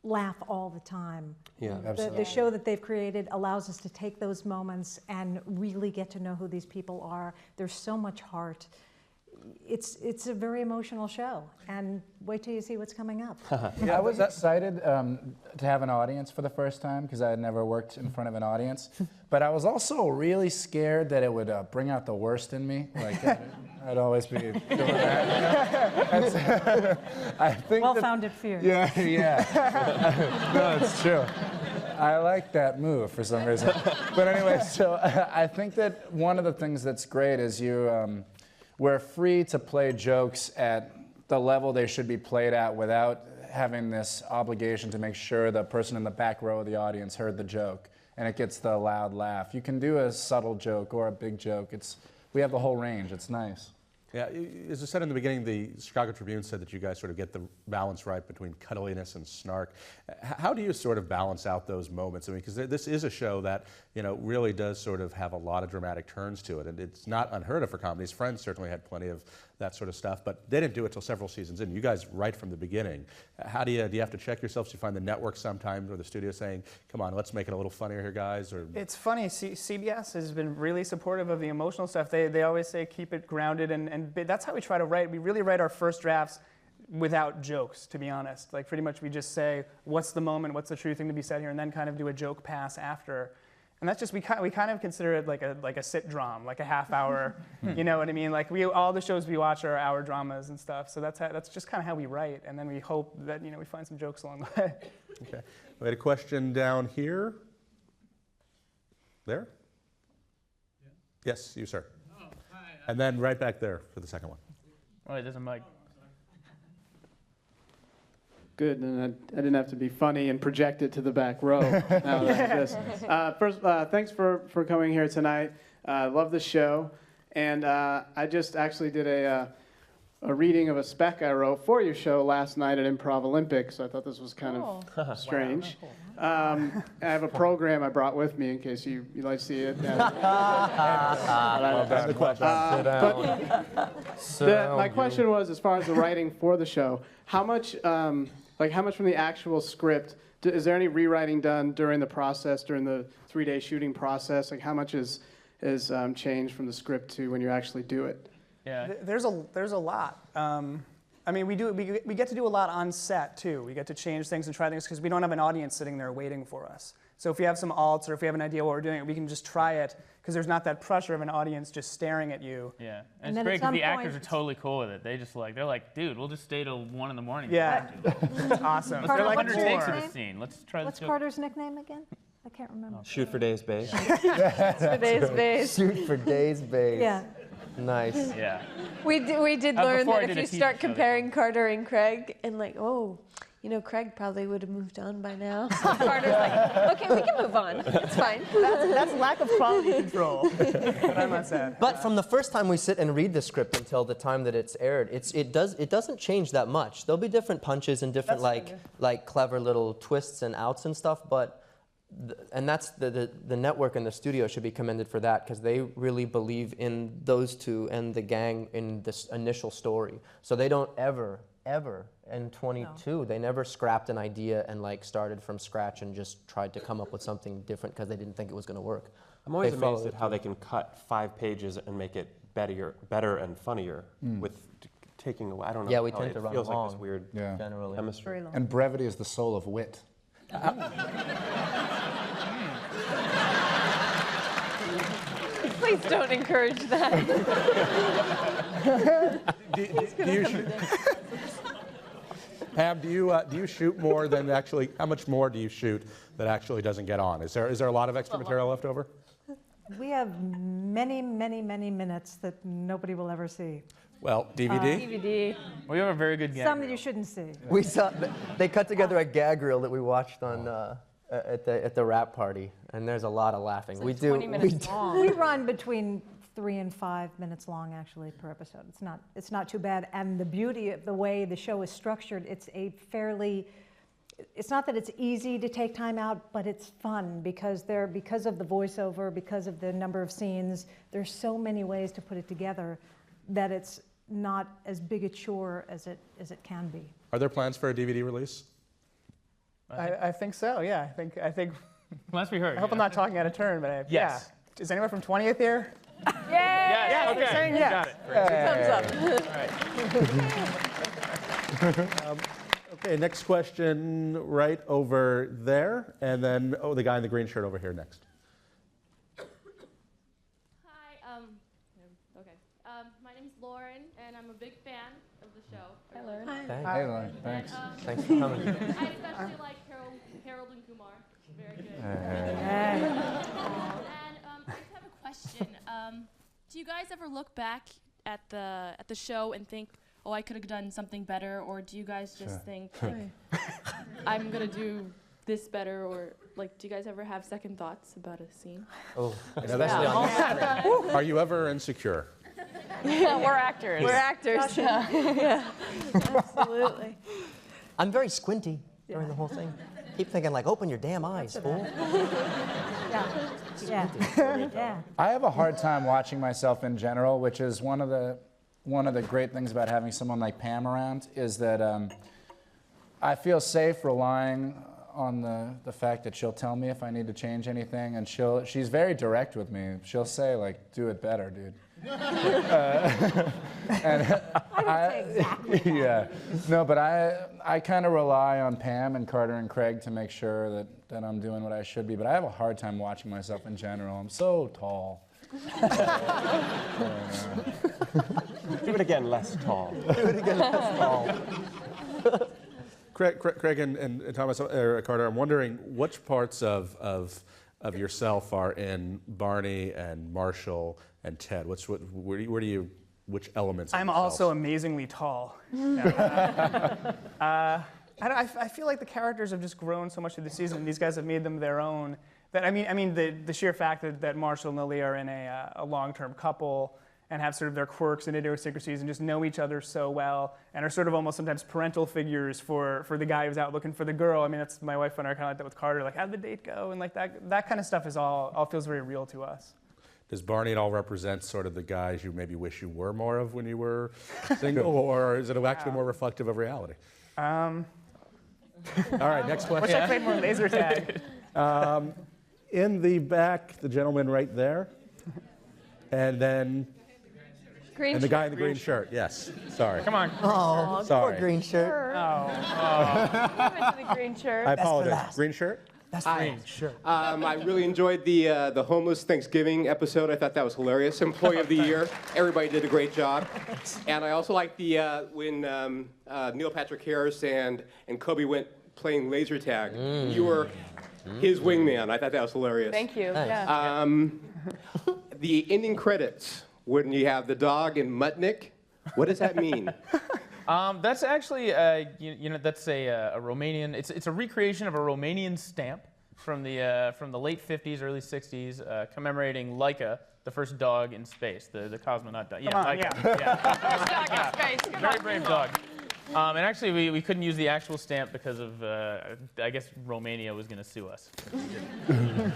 laugh all the time. Yeah, The show that they've created allows us to take those moments and really get to know who these people are. There's so much heart. It's a very emotional show, and wait till you see what's coming up. Yeah, I was excited to have an audience for the first time because I had never worked in front of an audience. But I was also really scared that it would bring out the worst in me. Like I'd always be doing that. I think Well-founded fear. Yeah. No, it's true. I like that move for some reason. But anyway, so I think that one of the things that's great is we're free to play jokes at the level they should be played at without having this obligation to make sure the person in the back row of the audience heard the joke and it gets the loud laugh. You can do a subtle joke or a big joke. We have the whole range. It's nice. Yeah, as I said in the beginning, the Chicago Tribune said that you guys sort of get the balance right between cuddliness and snark. How do you sort of balance out those moments? I mean, because this is a show that, really does sort of have a lot of dramatic turns to it, and it's not unheard of for comedies. Friends certainly had plenty of that sort of stuff, but they didn't do it till several seasons in. You guys, right from the beginning. How do you have to check yourselves? Do you find the network sometimes or the studio saying, come on, let's make it a little funnier here, guys? Or It's funny, CBS has been really supportive of the emotional stuff. They always say keep it grounded, and that's how we try to write. We really write our first drafts without jokes, to be honest. Like pretty much we just say, what's the moment, what's the true thing to be said here, and then kind of do a joke pass after. And that's just, we kind of consider it like a sit-drom, like a half-hour, you know what I mean? Like all the shows we watch are hour dramas and stuff, so that's just kind of how we write, and then we hope that, we find some jokes along the way. Okay. We had a question down here. There? Yeah. Yes, you, sir. Oh, hi. And then right back there for the second one. Oh, wait, there's a mic. Good, and I didn't have to be funny and project it to the back row. Now like this. First, thanks for coming here tonight. Love the show, and I just actually did a reading of a spec I wrote for your show last night at Improv Olympic, so I thought this was kind of strange. I have a program I brought with me in case you'd like to see it. My question was, as far as the writing for the show, how much from the actual script, is there any rewriting done during the process, during the 3-day shooting process? Like how much is changed from the script to when you actually do it? Yeah. There's a lot. I mean, we get to do a lot on set too. We get to change things and try things because we don't have an audience sitting there waiting for us. So if you have some alts or if we have an idea what we're doing, we can just try it because there's not that pressure of an audience just staring at you. Yeah, and it's great because the actors are totally cool with it. They're like, dude, we'll just stay till 1 in the morning. Yeah, it's awesome. Carter, They're like, what's your takes nickname? of the scene. Let's try What's this. Carter's nickname again? I can't remember. Shoot for days, babe. For days, babe. Shoot for days, babe. Yeah. Nice. Yeah. We did learn before I that if did a you TV start show, comparing Carter and Craig and like, oh, you know, Craig probably would have moved on by now. Carter's like, okay, we can move on. It's fine. that's lack of quality control. I'm not sad. But from the first time we sit and read the script until the time that it's aired, it doesn't change that much. There'll be different punches and different like clever little twists and outs and stuff, but and that's the network and the studio should be commended for that because they really believe in those two and the gang in this initial story. So they don't ever in 22 they never scrapped an idea and like started from scratch and just tried to come up with something different because they didn't think it was going to work. I'm always amazed at how they can cut 5 pages and make it better and funnier with taking away. I don't know. Yeah, we tend to it run feels long. like this weird Generally. chemistry. And brevity is the soul of wit. Please don't encourage that. Pam, do you shoot more than actually? How much more do you shoot that actually doesn't get on? Is there a lot of extra material left over? We have many, many, many minutes that nobody will ever see. Well, DVD. DVD. We have a very good gag Some that reel. you shouldn't see. We saw they cut together a gag reel that we watched on at the rap party, and there's a lot of laughing. It's like 20 minutes long. We run between 3 and 5 minutes long actually per episode. It's not too bad. And the beauty of the way the show is structured, it's not that it's easy to take time out, but it's fun because of the voiceover, because of the number of scenes, there's so many ways to put it together that it's not as big a chore as it can be. Are there plans for a DVD release? I think so. Yeah, I think. Last we heard. I hope I'm not talking out of turn, but Yes. Yeah. Is anyone from 20th here? Yes. Okay. Saying yes. Got it. Thumbs up. Okay, next question right over there, and then the guy in the green shirt over here next. Hi. My name's Lauren, and I'm a big fan of the show. Hi, Lauren. Thanks. Hey, Lauren, thanks. Thanks for coming. I especially like Harold and Kumar. Very good. Hey. And I just have a question. Do you guys ever look back at the show and think, oh, I could have done something better, or do you guys just think, like, I'm gonna do this better, or like, do you guys ever have second thoughts about a scene? Oh, Especially on Are you ever insecure? Yeah, we're actors. We're actors. Yeah. Absolutely. I'm very squinty during the whole thing. Keep thinking like, open your damn eyes, fool. Yeah. I have a hard time watching myself in general, which is one of the great things about having someone like Pam around is that I feel safe relying on the fact that she'll tell me if I need to change anything, and she's very direct with me. She'll say like, "Do it better, dude." And I don't say exactly that. yeah, no, but I kind of rely on Pam and Carter and Craig to make sure that I'm doing what I should be. But I have a hard time watching myself in general. I'm so tall. do it again, less tall. Do it again, less tall. Craig and Thomas, Carter, I'm wondering which parts of yourself are in Barney and Marshall and Ted. Which elements? I'm of also yourself? amazingly tall. I feel like the characters have just grown so much through the season. These guys have made them their own. That I mean, the sheer fact that Marshall and Lily are in a long-term couple and have sort of their quirks and idiosyncrasies and just know each other so well and are sort of almost sometimes parental figures for the guy who's out looking for the girl. I mean, that's my wife and I are kind of like that with Carter. Like, how'd the date go? And like that kind of stuff is all feels very real to us. Does Barney at all represent sort of the guys you maybe wish you were more of when you were single, or is it actually more reflective of reality? All right, next question. Wish I played more laser tag. In the back, the gentleman right there, and then and the guy in the green shirt. Yes, sorry. Come on. Oh, sorry. poor green shirt. I went to the green shirt. I apologize. Green shirt? Green shirt. I really enjoyed the homeless Thanksgiving episode. I thought that was hilarious. Employee of the Year. Everybody did a great job. And I also liked the when Neil Patrick Harris and Kobe went playing laser tag. You were his wingman. I thought that was hilarious. Thank you. Nice. Yeah. The ending credits when you have the dog and Mutnik. What does that mean? That's actually, that's a Romanian. It's a recreation of a Romanian stamp from the late 50s, early 60s, commemorating Laika, the first dog in space, the cosmonaut dog. Yeah, Come on, Laika. Yeah. First dog in space. Come Very on. brave dog. And actually, we couldn't use the actual stamp because of, I guess Romania was going to sue us.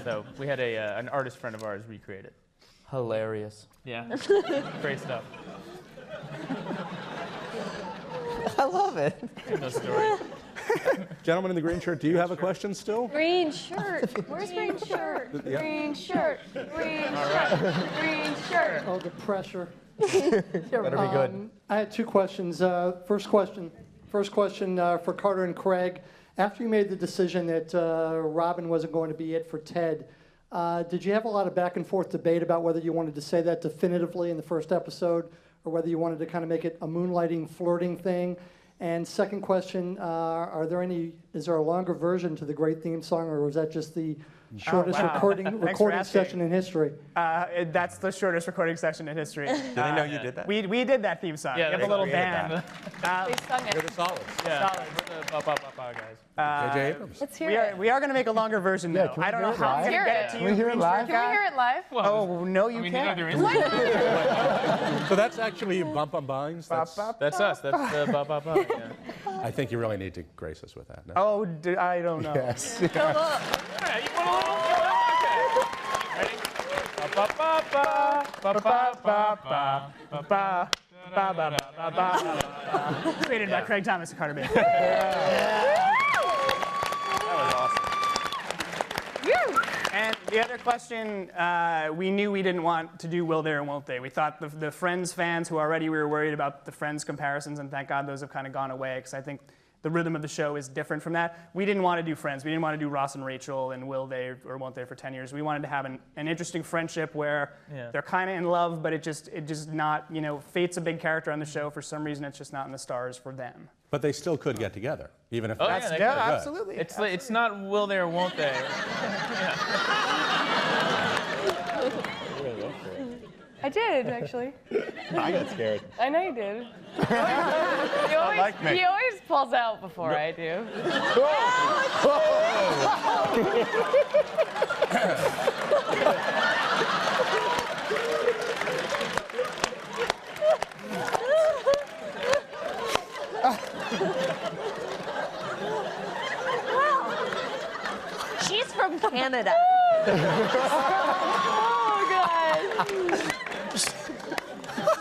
So we had an artist friend of ours recreate it. Hilarious. Yeah, great stuff. I love it. No story. Gentleman in the green shirt, do you have a question still? Green shirt. Where's green shirt? Yeah. Green shirt. Green shirt. Green shirt. Oh, the pressure. Better be good. I had two questions. First question for Carter and Craig. After you made the decision that Robin wasn't going to be it for Ted, did you have a lot of back and forth debate about whether you wanted to say that definitively in the first episode or whether you wanted to kind of make it a moonlighting, flirting thing? And second question, is there a longer version to the great theme song, or was that just the shortest recording session in history? That's the shortest recording session in history. Do they know you did that? We did that theme song. Yeah, we have a little band. They sung it. You're the solids. Yeah. Solid. We're the ba-ba-ba-ba guys. J.J. Abrams. Let's hear it. We are going to make a longer version, though. can we I don't hear know it how I'm live? going to get it to you. Can we hear it live? Can we hear it live? Oh, no, you can't. So that's actually you bump on binds? That's That's us. That's the ba-ba-ba. Yeah. I think you really need to grace us with that. No? Oh, I don't know. Yes. Yeah, you want a little? Ready? Ba-ba-ba-ba, ba-ba-ba-ba, ba-ba, ba-ba-ba-ba. Created by Craig Thomas and Carter Baker. And the other question, we knew we didn't want to do Will They or Won't They. We thought the Friends fans who already we were worried about the Friends comparisons, and thank God those have kind of gone away, because I think the rhythm of the show is different from that. We didn't want to do Friends. We didn't want to do Ross and Rachel and Will They or Won't They for 10 years. We wanted to have an interesting friendship where they're kind of in love, but it just not, Fate's a big character on the show. For some reason, it's just not in the stars for them. But they still could get together, even if yeah, they could. Absolutely. It's not Will They or Won't They. I did, actually. I got scared. I know you did. He always pulls out before I do. She's from Canada. Oh, God.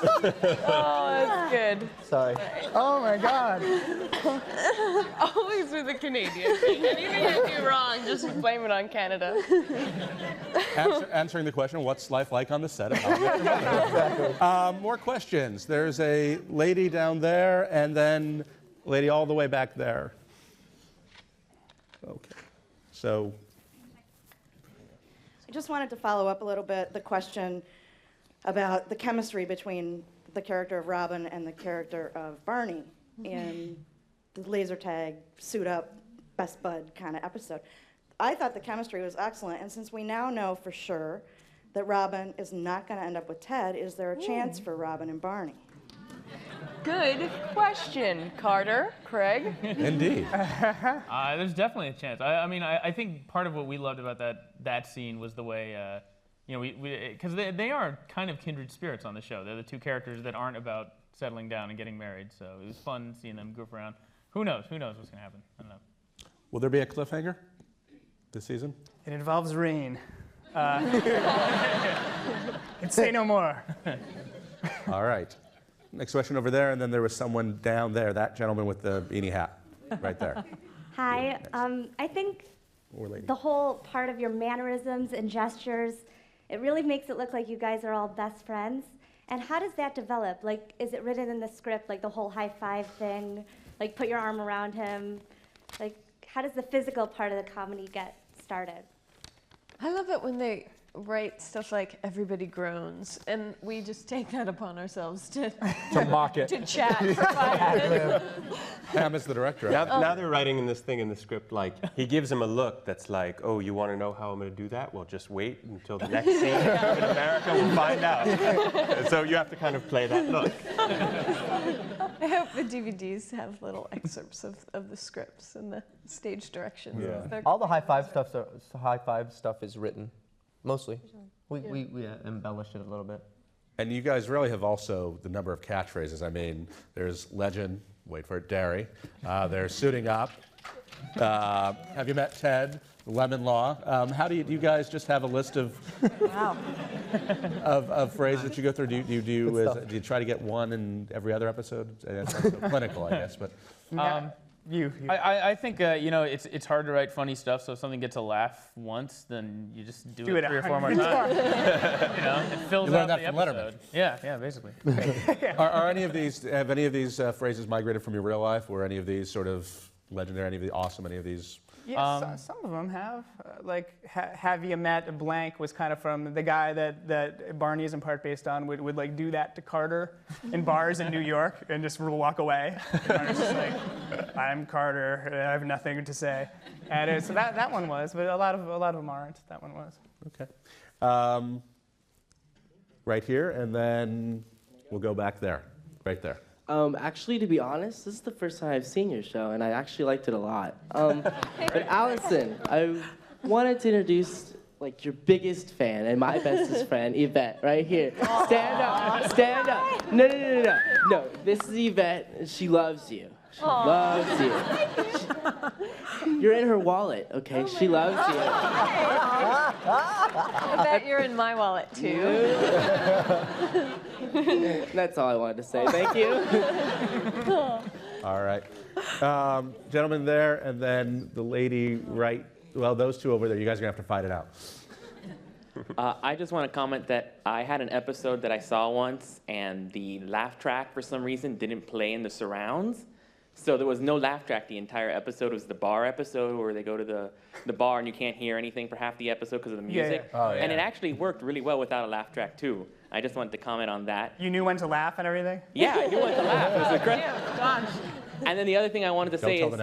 Oh, that's good. Sorry. Oh, my God. Always with the Canadian thing. Anything you do wrong, just blame it on Canada. Answering the question, what's life like on the set of How I Met Your Mother? More questions. There's a lady down there, and then a lady all the way back there. Okay. So, I just wanted to follow up a little bit the question about the chemistry between the character of Robin and the character of Barney in the laser tag, suit up, best bud kind of episode. I thought the chemistry was excellent, and since we now know for sure that Robin is not going to end up with Ted, is there a chance for Robin and Barney? Good question, Carter, Craig. Indeed. There's definitely a chance. I think part of what we loved about that scene was the way, because they are kind of kindred spirits on the show. They're the two characters that aren't about settling down and getting married. So it was fun seeing them goof around. Who knows? Who knows what's going to happen? I don't know. Will there be a cliffhanger this season? It involves rain. And say no more. All right. Next question over there, and then there was someone down there, that gentleman with the beanie hat, right there. Hi. I think the whole part of your mannerisms and gestures, it really makes it look like you guys are all best friends. And how does that develop? Like, is it written in the script, like the whole high five thing? Like, put your arm around him? Like, how does the physical part of the comedy get started? I love it when they write stuff like "everybody groans," and we just take that upon ourselves to mock it, to chat for 5 minutes. Pam is the director. Now they're writing in this thing in the script, like, he gives him a look that's like, oh, you want to know how I'm going to do that? Well, just wait until the next scene in America, we'll find out. So you have to kind of play that look. I hope the DVDs have little excerpts of the scripts and the stage directions. Yeah. All the high five stuff is written, mostly. We embellished it a little bit. And you guys really have also the number of catchphrases. I mean, there's legend, wait for it, dairy. There's suiting up. Have you met Ted? Lemon law. How do you guys just have a list of of phrases that you go through? Do you try to get one in every other episode? That's so clinical, I guess. But I think it's hard to write funny stuff. So if something gets a laugh once, then you just do it 3 or 4 more times. It fills out the episode. Yeah, basically. Are any of these phrases migrated from your real life? Were any of these sort of legendary? Any of these awesome? Any of these? Yeah, some of them have. Have you met blank was kind of from the guy that Barney is in part based on, would like do that to Carter in bars in New York and just walk away. And Carter's just like, I'm Carter, I have nothing to say. And so that one was, but a lot of them aren't. That one was. Okay. Right here, and then we'll go back there, right there. Actually, to be honest, this is the first time I've seen your show, and I actually liked it a lot. But Allison, I wanted to introduce like your biggest fan and my bestest friend, Yvette, right here. Stand up, stand up. No. This is Yvette, and she loves you. She loves you. You're in her wallet, okay? She loves you. I bet you're in my wallet too. That's all I wanted to say. Thank you. All right. Gentleman there, and then the lady right, well, those two over there, you guys are going to have to fight it out. I just want to comment that I had an episode that I saw once, and the laugh track, for some reason, didn't play in the surrounds. So there was no laugh track the entire episode. It was the bar episode where they go to the bar and you can't hear anything for half the episode because of the music. Yeah. Oh, yeah. And it actually worked really well without a laugh track, too. I just wanted to comment on that. You knew when to laugh and everything? Yeah, I knew when to laugh. It was incredible. And then the other thing I wanted to say is,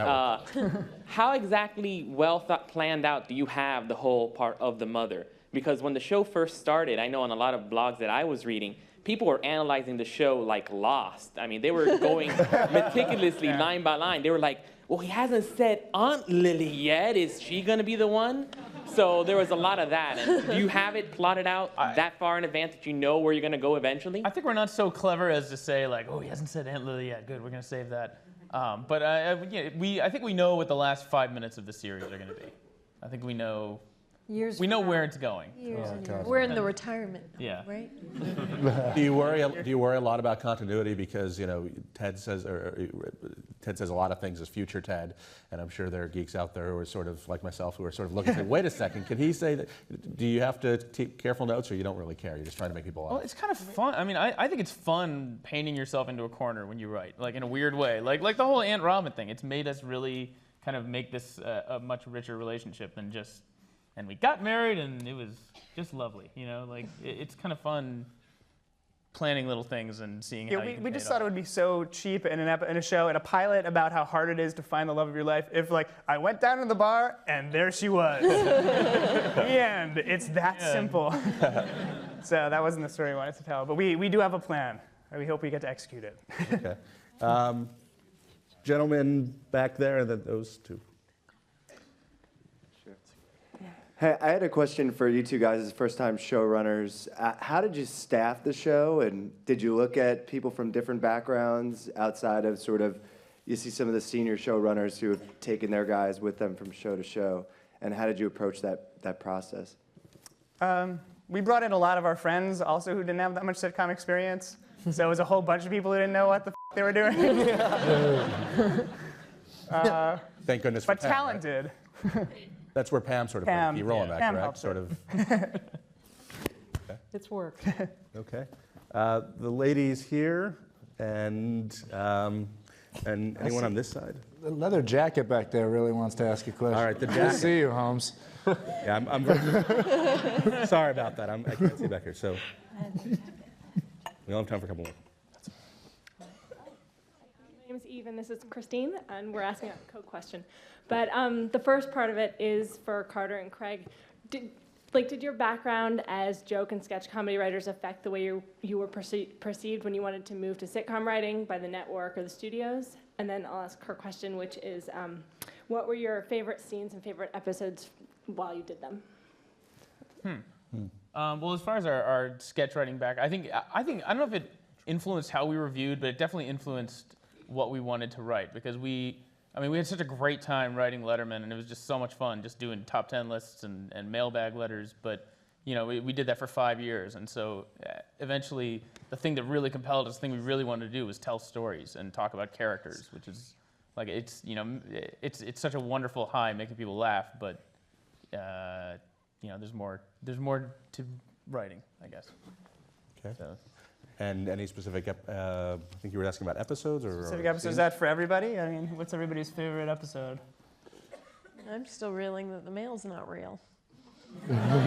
how exactly well planned out do you have the whole part of the mother? Because when the show first started, I know on a lot of blogs that I was reading, people were analyzing the show like Lost. I mean, they were going meticulously line by line. They were like, well, he hasn't said Aunt Lily yet. Is she going to be the one? So there was a lot of that. And do you have it plotted out that far in advance that you know where you're going to go eventually? I think we're not so clever as to say, like, oh, he hasn't said Aunt Lily yet. Good, we're going to save that. But I think we know what the last 5 minutes of the series are going to be. I think we know. We know where it's going. We're in the retirement. Yeah. Right. Do you worry a lot about continuity because Ted says a lot of things as future Ted, and I'm sure there are geeks out there who are sort of like myself who are sort of looking and say, wait a second, can he say that? Do you have to take careful notes, or you don't really care? You're just trying to make people laugh. Well, it's kind of fun. I mean, I think it's fun painting yourself into a corner when you write, like in a weird way, like the whole Aunt Robin thing. It's made us really kind of make this a much richer relationship than just. And we got married, and it was just lovely. It's kind of fun planning little things and seeing how you can we just pay it thought it would be so cheap in a show, in a pilot about how hard it is to find the love of your life. If I went down to the bar, and there she was. The end. It's that simple. So that wasn't the story we wanted to tell. But we do have a plan. we hope we get to execute it. Okay. Gentlemen back there, and then those two. Hey, I had a question for you two guys as first-time showrunners. How did you staff the show, and did you look at people from different backgrounds outside of sort of, you see some of the senior showrunners who have taken their guys with them from show to show, and how did you approach that process? We brought in a lot of our friends also who didn't have that much sitcom experience, so it was a whole bunch of people who didn't know what the they were doing. Thank goodness for but Pam, talented. Right? That's where Pam sort of played a key role in that, Pam correct? helped Sort of. Okay. It's worked. Okay. The ladies here, and anyone on this side? The leather jacket back there really wants to ask a question. All right, the Good jacket. to see you, Holmes. Yeah, I'm very sorry about that. I can't see back here, so we only have time for a couple more. My name is Eve, and this is Christine, and we're asking a co-question. But the first part of it is for Carter and Craig. Did your background as joke and sketch comedy writers affect the way you were perceived when you wanted to move to sitcom writing by the network or the studios? And then I'll ask her question, which is, what were your favorite scenes and favorite episodes while you did them? Well, as far as our sketch writing back, I don't know if it influenced how we were viewed, but it definitely influenced what we wanted to write, because we had such a great time writing Letterman, and it was just so much fun just doing top 10 lists and mailbag letters. But we did that for 5 years, and so eventually the thing that really compelled us, the thing we really wanted to do, was tell stories and talk about characters, which is like it's such a wonderful high making people laugh, but there's more to writing, I guess. Okay. So. And any specific, I think you were asking about episodes or Specific episodes, is that for everybody? I mean, what's everybody's favorite episode? I'm still reeling that the mail's not real. Oh,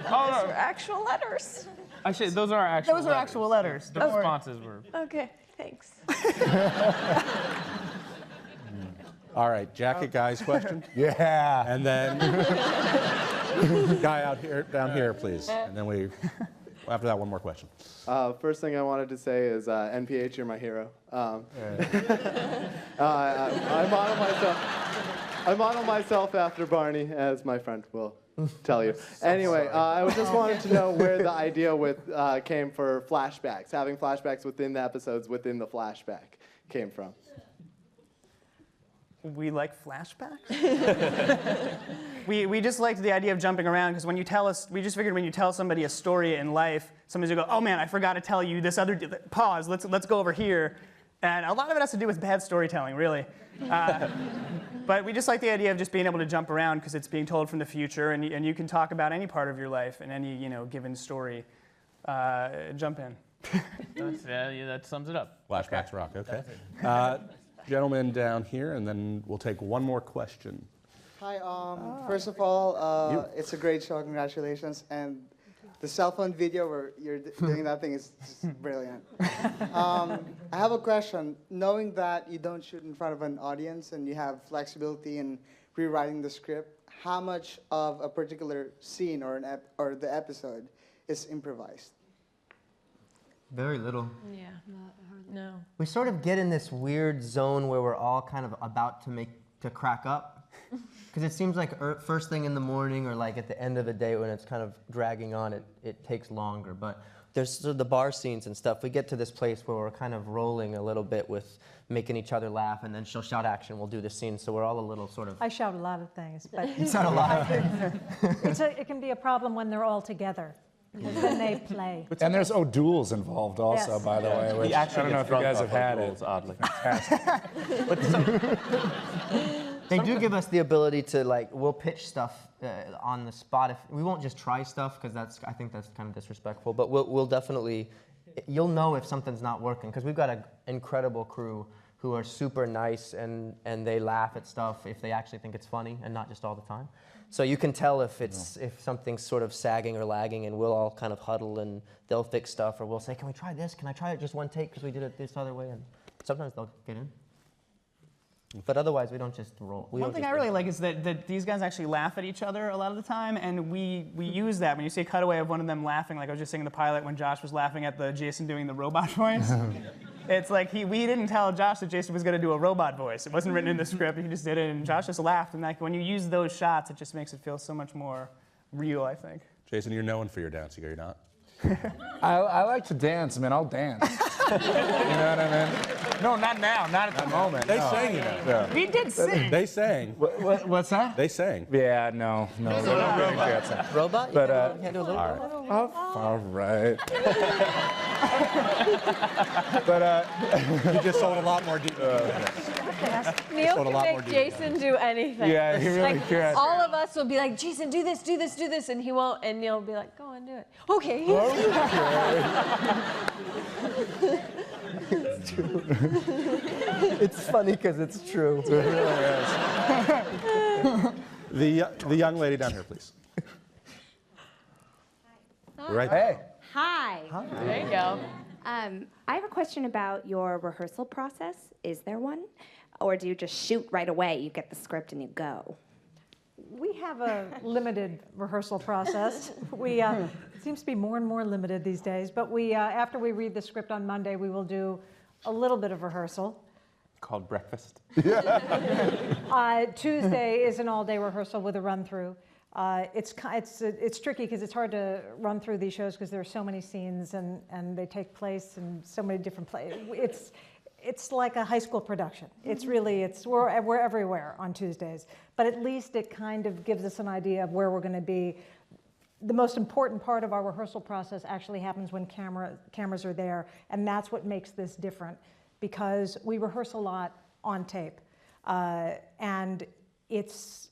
Those are actual letters. Actually, those are actual Those are actual letters. The responses were. Okay, thanks. All right, jacket guy's question. Yeah. And then guy down here, please. And then after that, one more question. First thing I wanted to say is NPH, you're my hero. I model myself after Barney, as my friend will tell you. Anyway, I just wanted to know where the idea came for flashbacks, having flashbacks within the episodes within the flashback came from. We like flashbacks? we just liked the idea of jumping around, because we just figured when you tell somebody a story in life, somebody's gonna go, oh man, I forgot to tell you this other, pause, let's go over here. And a lot of it has to do with bad storytelling, really. But we just like the idea of just being able to jump around, because it's being told from the future, and you can talk about any part of your life in any given story. Jump in. That sums it up. Flashbacks rock, okay. Gentleman down here, and then we'll take one more question. Hi, first of all, it's a great show, congratulations. And the cell phone video where you're doing that thing is just brilliant. I have a question. Knowing that you don't shoot in front of an audience and you have flexibility in rewriting the script, how much of a particular scene or the episode is improvised? Very little. Yeah, no. We sort of get in this weird zone where we're all kind of about to crack up. Because it seems like first thing in the morning or like at the end of the day when it's kind of dragging on, it takes longer. But there's sort of the bar scenes and stuff. We get to this place where we're kind of rolling a little bit with making each other laugh, and then she'll shout action, we'll do the scene. So we're all a little sort of... I shout a lot of things, but... You shout a lot of things. It can be a problem when they're all together. Because then they play. And there's O'Douls involved also, Yes. by the way, which I don't know if you guys have had it. Oddly. They do give us the ability to, we'll pitch stuff on the spot. We won't just try stuff, because I think that's kind of disrespectful, but we'll definitely, you'll know if something's not working, because we've got an incredible crew who are super nice, and they laugh at stuff if they actually think it's funny, and not just all the time. So you can tell if something's sort of sagging or lagging, and we'll all kind of huddle, and they'll fix stuff, or we'll say, can we try this? Can I try it just one take because we did it this other way? And sometimes they'll get in. But otherwise, we don't just roll. One thing I really like is that these guys actually laugh at each other a lot of the time, and we use that. When you see a cutaway of one of them laughing, like I was just saying in the pilot when Josh was laughing at the Jason doing the robot voice. It's like we didn't tell Josh that Jason was going to do a robot voice. It wasn't written in the script. He just did it, and Josh just laughed. And like when you use those shots, it just makes it feel so much more real, I think. Jason, you're known for your dancing, are you not? I like to dance. I mean, I'll dance. You know what I mean? No, not now. Not at the moment. They no. sang, you know. Yeah. We did sing. They sang. What's that? They sang. Yeah, no. Robot? But, Can't do a little all right. But you just sold a lot more Neil can make Jason do anything. Yeah, he really can. All of us will be like, Jason, do this, do this, do this, and he won't, and Neil will be like, go on, do it. Okay. It's true. It's funny because it's true. It really is. The young lady down here, please. Right there. Hi. There you go. I have a question about your rehearsal process. Is there one? Or do you just shoot right away? You get the script and you go? We have a limited rehearsal process. It seems to be more and more limited these days, but after we read the script on Monday, we will do a little bit of rehearsal. Called breakfast. Tuesday is an all-day rehearsal with a run-through. It's tricky because it's hard to run through these shows because there are so many scenes and they take place in so many different places. It's like a high school production. We're everywhere on Tuesdays, but at least it kind of gives us an idea of where we're going to be. The most important part of our rehearsal process actually happens when cameras are there, and that's what makes this different because we rehearse a lot on tape, and it's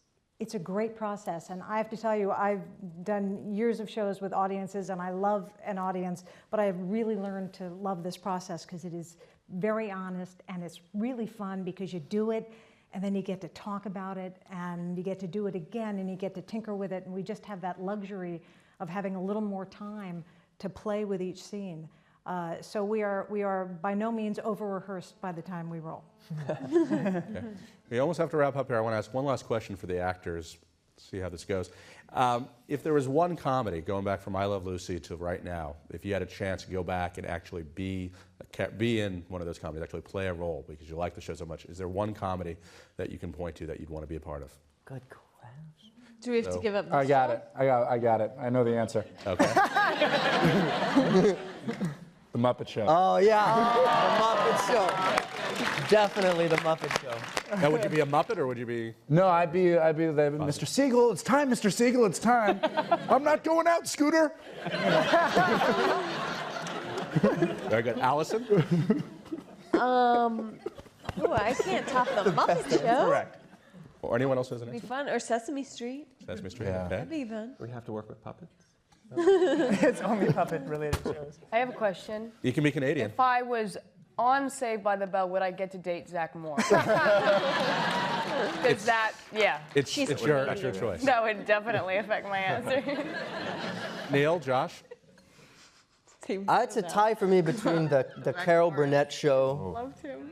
a great process. And I have to tell you, I've done years of shows with audiences, and I love an audience, but I've really learned to love this process because it is very honest, and it's really fun because you do it, and then you get to talk about it, and you get to do it again, and you get to tinker with it, and we just have that luxury of having a little more time to play with each scene. So we are by no means over-rehearsed by the time we roll. Okay. We almost have to wrap up here. I want to ask one last question for the actors, see how this goes. If there was one comedy, going back from I Love Lucy to right now, if you had a chance to go back and actually be in one of those comedies, actually play a role because you like the show so much, is there one comedy that you can point to that you'd want to be a part of? Good question. Do we have to give up the I got it. I know the answer. Okay. The Muppet Show. Oh, yeah. The Muppet Show. Definitely the Muppet Show. Now, would you be a Muppet or would you be? No, I'd be Mr. Siegel. It's time, Mr. Siegel. It's time. I'm not going out, Scooter. Very good. Allison? I can't top the Muppet Show. Correct. Or anyone else has an It'd answer? be fun. Or Sesame Street. Sesame Street, Yeah. okay. That'd be fun. We have to work with puppets. It's only puppet-related shows. I have a question. You can be Canadian. If I was on Saved by the Bell, would I get to date Zach Moore? Because It's your choice. That would definitely affect my answer. Neil, Josh? It's a tie for me between the Carol Burnett show. Loved him.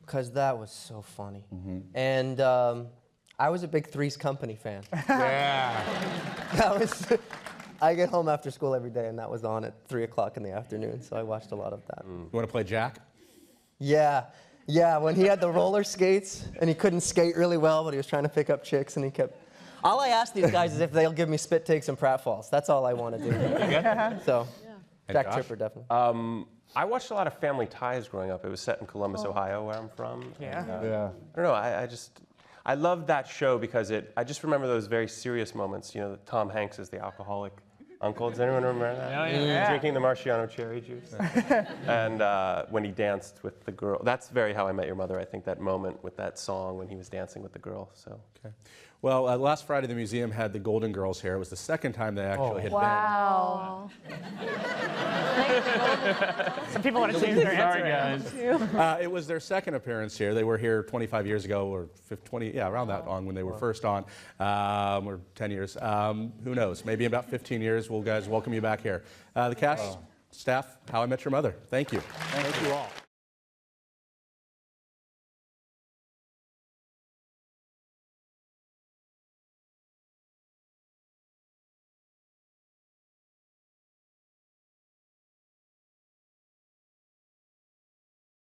Because that was so funny. And I was a big Three's Company fan. Yeah. I get home after school every day, and that was on at 3 o'clock in the afternoon, so I watched a lot of that. You want to play Jack? Yeah, when he had the roller skates, and he couldn't skate really well, but he was trying to pick up chicks, and he kept... All I ask these guys is if they'll give me spit takes and pratfalls. That's all I want to do. So, Jack Tripper, definitely. I watched a lot of Family Ties growing up. It was set in Columbus, Ohio, where I'm from. Yeah. And, Yeah. I don't know, I loved that show because I just remember those very serious moments. You know, Tom Hanks is the alcoholic uncle. Does anyone remember that? Oh, yeah. Drinking the Marciano cherry juice. And when he danced with the girl. That's very How I Met Your Mother, I think, that moment with that song when he was dancing with the girl. So. Okay. Well, last Friday the museum had the Golden Girls here. It was the second time they actually had Wow. Some people want to change their answer. been. It was their second appearance here. They were here 25 years ago, or 20, around that long when they were first on, or 10 years. Who knows? Maybe in about 15 years, we'll guys welcome you back here. The cast, staff, How I Met Your Mother. Thank you. Thank you all.